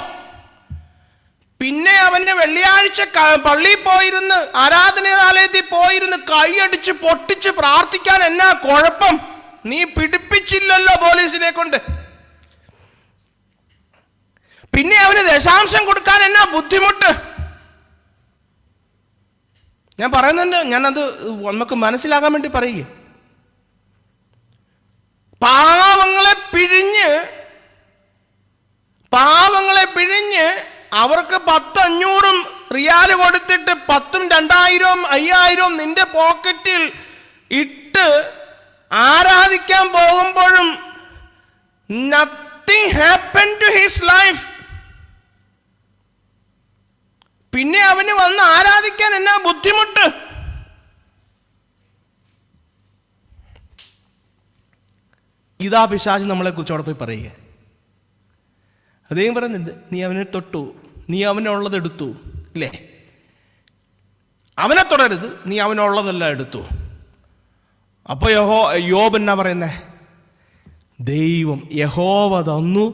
Speaker 1: പിന്നെ അവന്റെ വെള്ളിയാഴ്ച പള്ളിയിൽ പോയിരുന്ന് ആരാധനാലയത്തിൽ പോയിരുന്ന് കൈയടിച്ച് പൊട്ടിച്ച് പ്രാർത്ഥിക്കാൻ എന്നാ കുഴപ്പം? നീ പിടിപ്പിച്ചില്ലല്ലോ പോലീസിനെ കൊണ്ട്. പിന്നെ അവന് ദശാംശം കൊടുക്കാൻ എന്നാ ബുദ്ധിമുട്ട്? ഞാൻ പറയുന്നുണ്ട്, ഞാനത് നമുക്ക് മനസ്സിലാകാൻ വേണ്ടി പറയുക. പാവങ്ങളെ പിഴിഞ്ഞ് അവർക്ക് 10-500 റിയാല് കൊടുത്തിട്ട് 10,000, 2,000, 5,000 നിന്റെ പോക്കറ്റിൽ ഇട്ട് ആരാധിക്കാൻ പോകുമ്പോഴും nothing happened to his life. പിന്നെ അവന് വന്ന് ആരാധിക്കാൻ എന്നാ ബുദ്ധിമുട്ട്? ഇതാ പിശാച് നമ്മളെ കുറിച്ച് അവിടെ പോയി പറയുക. അദ്ദേഹം പറയുന്നുണ്ട്, നീ അവനെ തൊട്ടു, നീ അവനുള്ളത് എടുത്തു, അല്ലേ? അവനെ തൊടരുത്, നീ അവനുള്ളതെല്ലാം എടുത്തു. അപ്പൊ യോബ് എന്നാ പറയുന്നേ? ദൈവം യഹോവ തന്നു,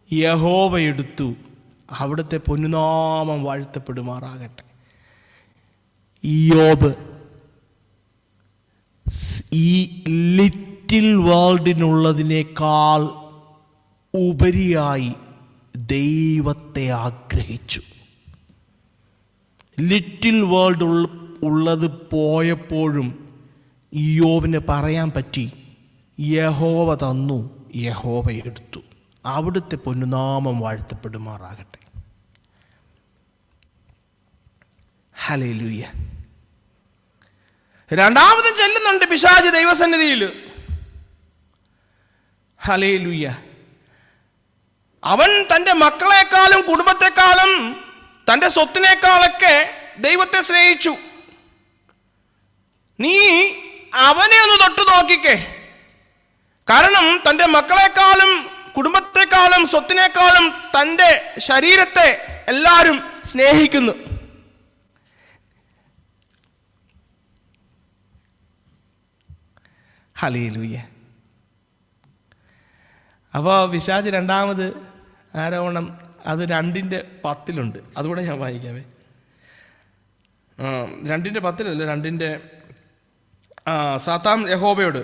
Speaker 1: യഹോവ എടുത്തു, അവിടുത്തെ പൊന്നുനാമം വാഴ്ത്തപ്പെടുമാറാകട്ടെ. യോബ് ഈ ലിറ്റിൽ വേൾഡിനുള്ളതിനേക്കാൾ ഉപരിയായി ദൈവത്തെ ആഗ്രഹിച്ചു. ലിറ്റിൽ വേൾഡ് ഉള്ളത് പോയപ്പോഴും യോബിന് പറയാൻ പറ്റി, യഹോവ തന്നു, യഹോവ എടുത്തു, അവിടുത്തെ പൊന്നുനാമം വാഴ്ത്തപ്പെടുമാറാകട്ടെ. ഹല്ലേലൂയ. രണ്ടാമതും ചെല്ലുന്നുണ്ട് പിശാച് ദൈവസന്നിധിയിൽ. ഹല്ലേലൂയ. അവൻ തൻ്റെ മക്കളെക്കാളും കുടുംബത്തെക്കാളും തൻ്റെ സ്വത്തിനേക്കാളൊക്കെ ദൈവത്തെ സ്നേഹിച്ചു. നീ അവനെ ഒന്ന് തൊട്ടു നോക്കിക്കേ. കാരണം തൻ്റെ മക്കളെക്കാളും കുടുംബത്തെക്കാളും സ്വത്തിനേക്കാളും തൻ്റെ ശരീരത്തെ എല്ലാവരും സ്നേഹിക്കുന്നു. ഹല്ലേലൂയ. അപ്പോൾ പിശാച് രണ്ടാമത് ആരോപണം, അത് 2:10 അതുകൂടെ ഞാൻ വായിക്കാവേ. 2:10 സാത്താൻ യഹോവയോട്,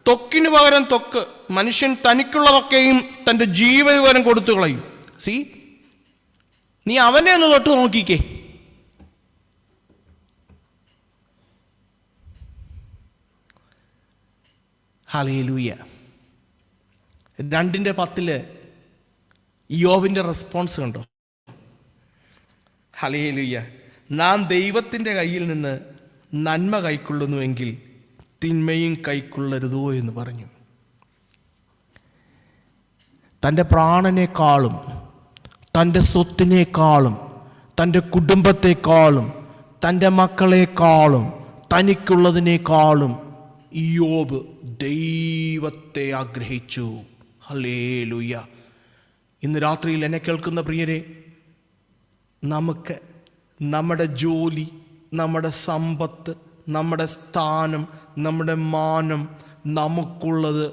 Speaker 1: ത്വക്കിന് പകരം ത്വക്ക്. മനുഷ്യൻ തനിക്കുള്ളതൊക്കെയും തൻ്റെ ജീവന് പകരം കൊടുത്തു കളയും. സീ, നീ അവനെ ഒന്ന് തൊട്ട് നോക്കിക്കേ. ഹല്ലേലൂയ. 2:10 യോബിൻ്റെ റെസ്പോൺസ് കണ്ടോ? ഹല്ലേലൂയ. നാം ദൈവത്തിൻ്റെ കയ്യിൽ നിന്ന് നന്മ കൈക്കൊള്ളുന്നുവെങ്കിൽ തിന്മയും കൈക്കൊള്ളരുതോ എന്ന് പറഞ്ഞു. തൻ്റെ പ്രാണനേക്കാളും തൻ്റെ സ്വത്തിനേക്കാളും തൻ്റെ കുടുംബത്തെക്കാളും തൻ്റെ മക്കളെക്കാളും തനിക്കുള്ളതിനേക്കാളും യോബ് ദൈവത്തെ ആഗ്രഹിച്ചു. ഹല്ലേലൂയ. ഇന്ന് രാത്രിയിൽ എന്നെ കേൾക്കുന്ന പ്രിയരെ, നമുക്ക് നമ്മുടെ ജോലി, നമ്മുടെ സമ്പത്ത്, നമ്മുടെ സ്ഥാനം, നമ്മുടെ മാനം, നമുക്കുള്ളത്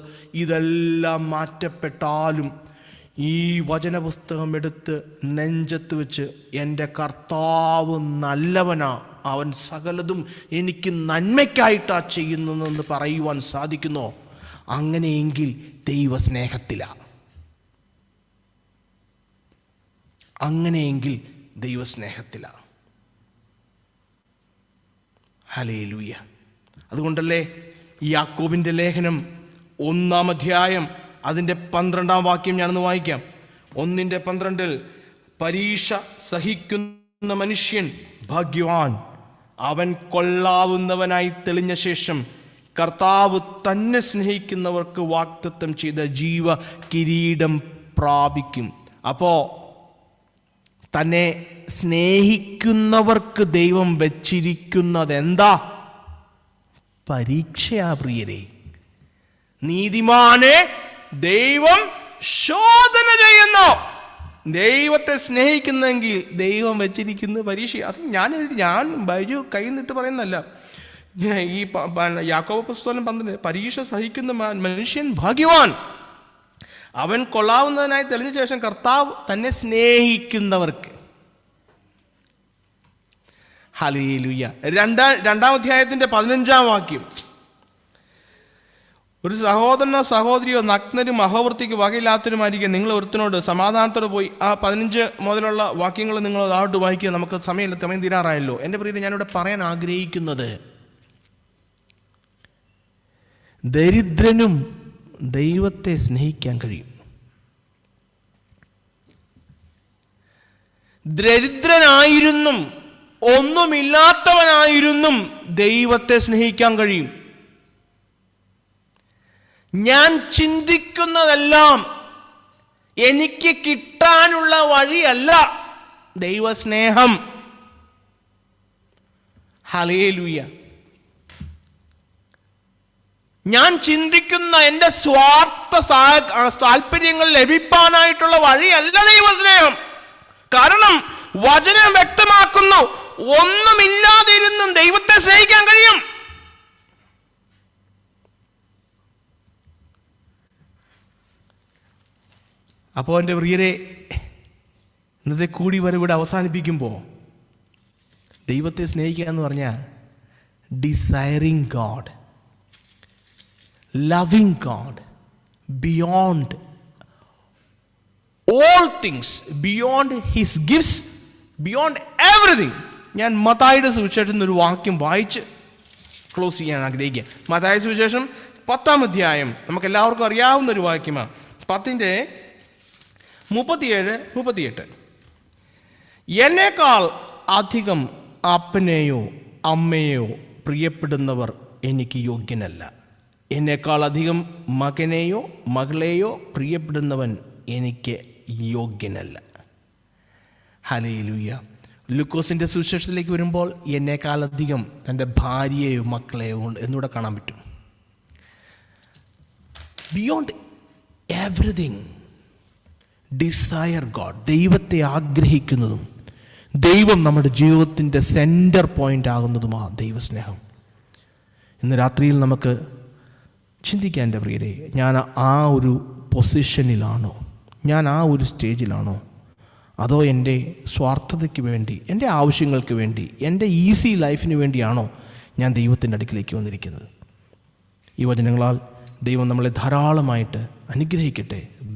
Speaker 1: ഇതെല്ലാം മാറ്റപ്പെട്ടാലും ഈ വചനപുസ്തകം എടുത്ത് നെഞ്ചത്ത് വെച്ച് എൻ്റെ കർത്താവ് നല്ലവനാ, അവൻ സകലതും എനിക്ക് നന്മയ്ക്കായിട്ടാ ചെയ്യുന്നതെന്ന് പറയുവാൻ സാധിക്കുന്നോ? അങ്ങനെയെങ്കിൽ ദൈവസ്നേഹത്തിലാണ്. അങ്ങനെയെങ്കിൽ ദൈവസ്നേഹത്തിലാണ്. ഹല്ലേലൂയ. അതുകൊണ്ടല്ലേ യാക്കോബിൻ്റെ ലേഖനം 1-ാം അധ്യായം അതിൻ്റെ 12-ാം വാക്യം ഞാനൊന്ന് വായിക്കാം. 1:12 പരീക്ഷ സഹിക്കുന്ന മനുഷ്യൻ ഭാഗ്യവാൻ, അവൻ കൊള്ളാവുന്നവനായി തെളിഞ്ഞ ശേഷം കർത്താവ് തന്നെ സ്നേഹിക്കുന്നവർക്ക് വാഗ്ദത്തം ചെയ്ത ജീവ കിരീടം പ്രാപിക്കും. അപ്പോൾ തന്നെ സ്നേഹിക്കുന്നവർക്ക് ദൈവം വെച്ചിരിക്കുന്നത് എന്താ? പരീക്ഷയാ പ്രിയരെ. നീതിമാനെ ദൈവം ശോധന ചെയ്യുന്നു. ദൈവത്തെ സ്നേഹിക്കുന്നെങ്കിൽ ദൈവം വെച്ചിരിക്കുന്ന പരീക്ഷ. അത് ഞാൻ ബൈജു കൈ നിട്ട് പറയുന്നല്ല. ഈ യാക്കോബ് പുസ്തകം 12 പരീക്ഷ സഹിക്കുന്ന മനുഷ്യൻ ഭാഗ്യവാൻ, അവൻ കൊള്ളാവുന്നതിനായി തെളിഞ്ഞ ശേഷം കർത്താവ് തന്നെ സ്നേഹിക്കുന്നവർക്ക്. ഹല്ലേലൂയ. 2-ാം അധ്യായത്തിൻ്റെ 15-ാം വാക്യം, ഒരു സഹോദരനോ സഹോദരിയോ നഗ്നരും അഹോവൃത്തിക്ക് വകയില്ലാത്തവരുമായിരിക്കും നിങ്ങൾ ഒരുത്തനോട് സമാധാനത്തോടെ പോയി. ആ 15 മുതലുള്ള വാക്യങ്ങൾ നിങ്ങൾ താഴോട്ട് വായിക്കുക. നമുക്ക് സമയം തീരാറായല്ലോ. എൻ്റെ പ്രിയരെ, ഞാനിവിടെ പറയാൻ ആഗ്രഹിക്കുന്നത്, ദരിദ്രനും ദൈവത്തെ സ്നേഹിക്കാൻ കഴിയും. ദരിദ്രനായിരുന്നും ഒന്നുമില്ലാത്തവനായിരുന്നും ദൈവത്തെ സ്നേഹിക്കാൻ കഴിയും. ഞാൻ ചിന്തിക്കുന്നതെല്ലാം എനിക്ക് കിട്ടാനുള്ള വഴിയല്ല ദൈവസ്നേഹം. ഹല്ലേലൂയ. ഞാൻ ചിന്തിക്കുന്ന എൻ്റെ സ്വാർത്ഥ താല്പര്യങ്ങൾ ലഭിക്കാനായിട്ടുള്ള വഴിയല്ല ദൈവസ്നേഹം. കാരണം വചനം വ്യക്തമാക്കുന്നു, ഒന്നുമില്ലാതിരുന്നും ദൈവത്തെ സ്നേഹിക്കാൻ കഴിയും. അപ്പോൾ എൻ്റെ പ്രിയരെ, ഇന്നത്തെ കൂടി വരവിടെ അവസാനിപ്പിക്കുമ്പോൾ ദൈവത്തെ സ്നേഹിക്കുക എന്ന് പറഞ്ഞാൽ desiring God, loving God beyond all things, beyond his gifts, beyond everything. ഞാൻ മത്തായിയുടെ സുവിശേഷത്തിൽ ഒരു വാക്യം വായിച്ച് ക്ലോസ് ചെയ്യാൻ ആഗ്രഹിക്കുക. മത്തായി സുവിശേഷം 10-ാം അധ്യായം നമുക്കെല്ലാവർക്കും അറിയാവുന്ന ഒരു വാക്യമാണ്. 10:37-38. എന്നേക്കാൾ അധികം അപ്പനെയോ അമ്മയെയോ പ്രിയപ്പെടുന്നവർ എനിക്ക് യോഗ്യനല്ല. എന്നേക്കാൾ അധികം മകനെയോ മകളെയോ പ്രിയപ്പെടുന്നവൻ എനിക്ക് യോഗ്യനല്ല. ഹല്ലേലൂയ. ലൂക്കോസിൻ്റെ സുവിശേഷത്തിലേക്ക് വരുമ്പോൾ എന്നേക്കാളധികം തൻ്റെ ഭാര്യയെയോ മക്കളെയോ എന്നിവിടെ കാണാൻ പറ്റും. ബിയോണ്ട് എവറിഥിങ് ഡിസയർ ഗോഡ്, ദൈവത്തെ ആഗ്രഹിക്കുന്നതും ദൈവം നമ്മുടെ ജീവിതത്തിൻ്റെ സെൻറ്റർ പോയിൻ്റ് ആകുന്നതുമാണ് ദൈവസ്നേഹം. ഇന്ന് രാത്രിയിൽ നമുക്ക് ചിന്തിക്കാൻ, എൻ്റെ പ്രിയരെ, ഞാൻ ആ ഒരു പൊസിഷനിലാണോ, ഞാൻ ആ ഒരു സ്റ്റേജിലാണോ, അതോ എൻ്റെ സ്വാർത്ഥതയ്ക്ക് വേണ്ടി, എൻ്റെ ആവശ്യങ്ങൾക്ക് വേണ്ടി, എൻ്റെ ഈസി ലൈഫിന് വേണ്ടിയാണോ ഞാൻ ദൈവത്തിൻ്റെ അടുക്കിലേക്ക് വന്നിരിക്കുന്നത്? ഈ വചനങ്ങളാൽ ദൈവം നമ്മളെ ധാരാളമായിട്ട് അനുഗ്രഹിക്കട്ടെ.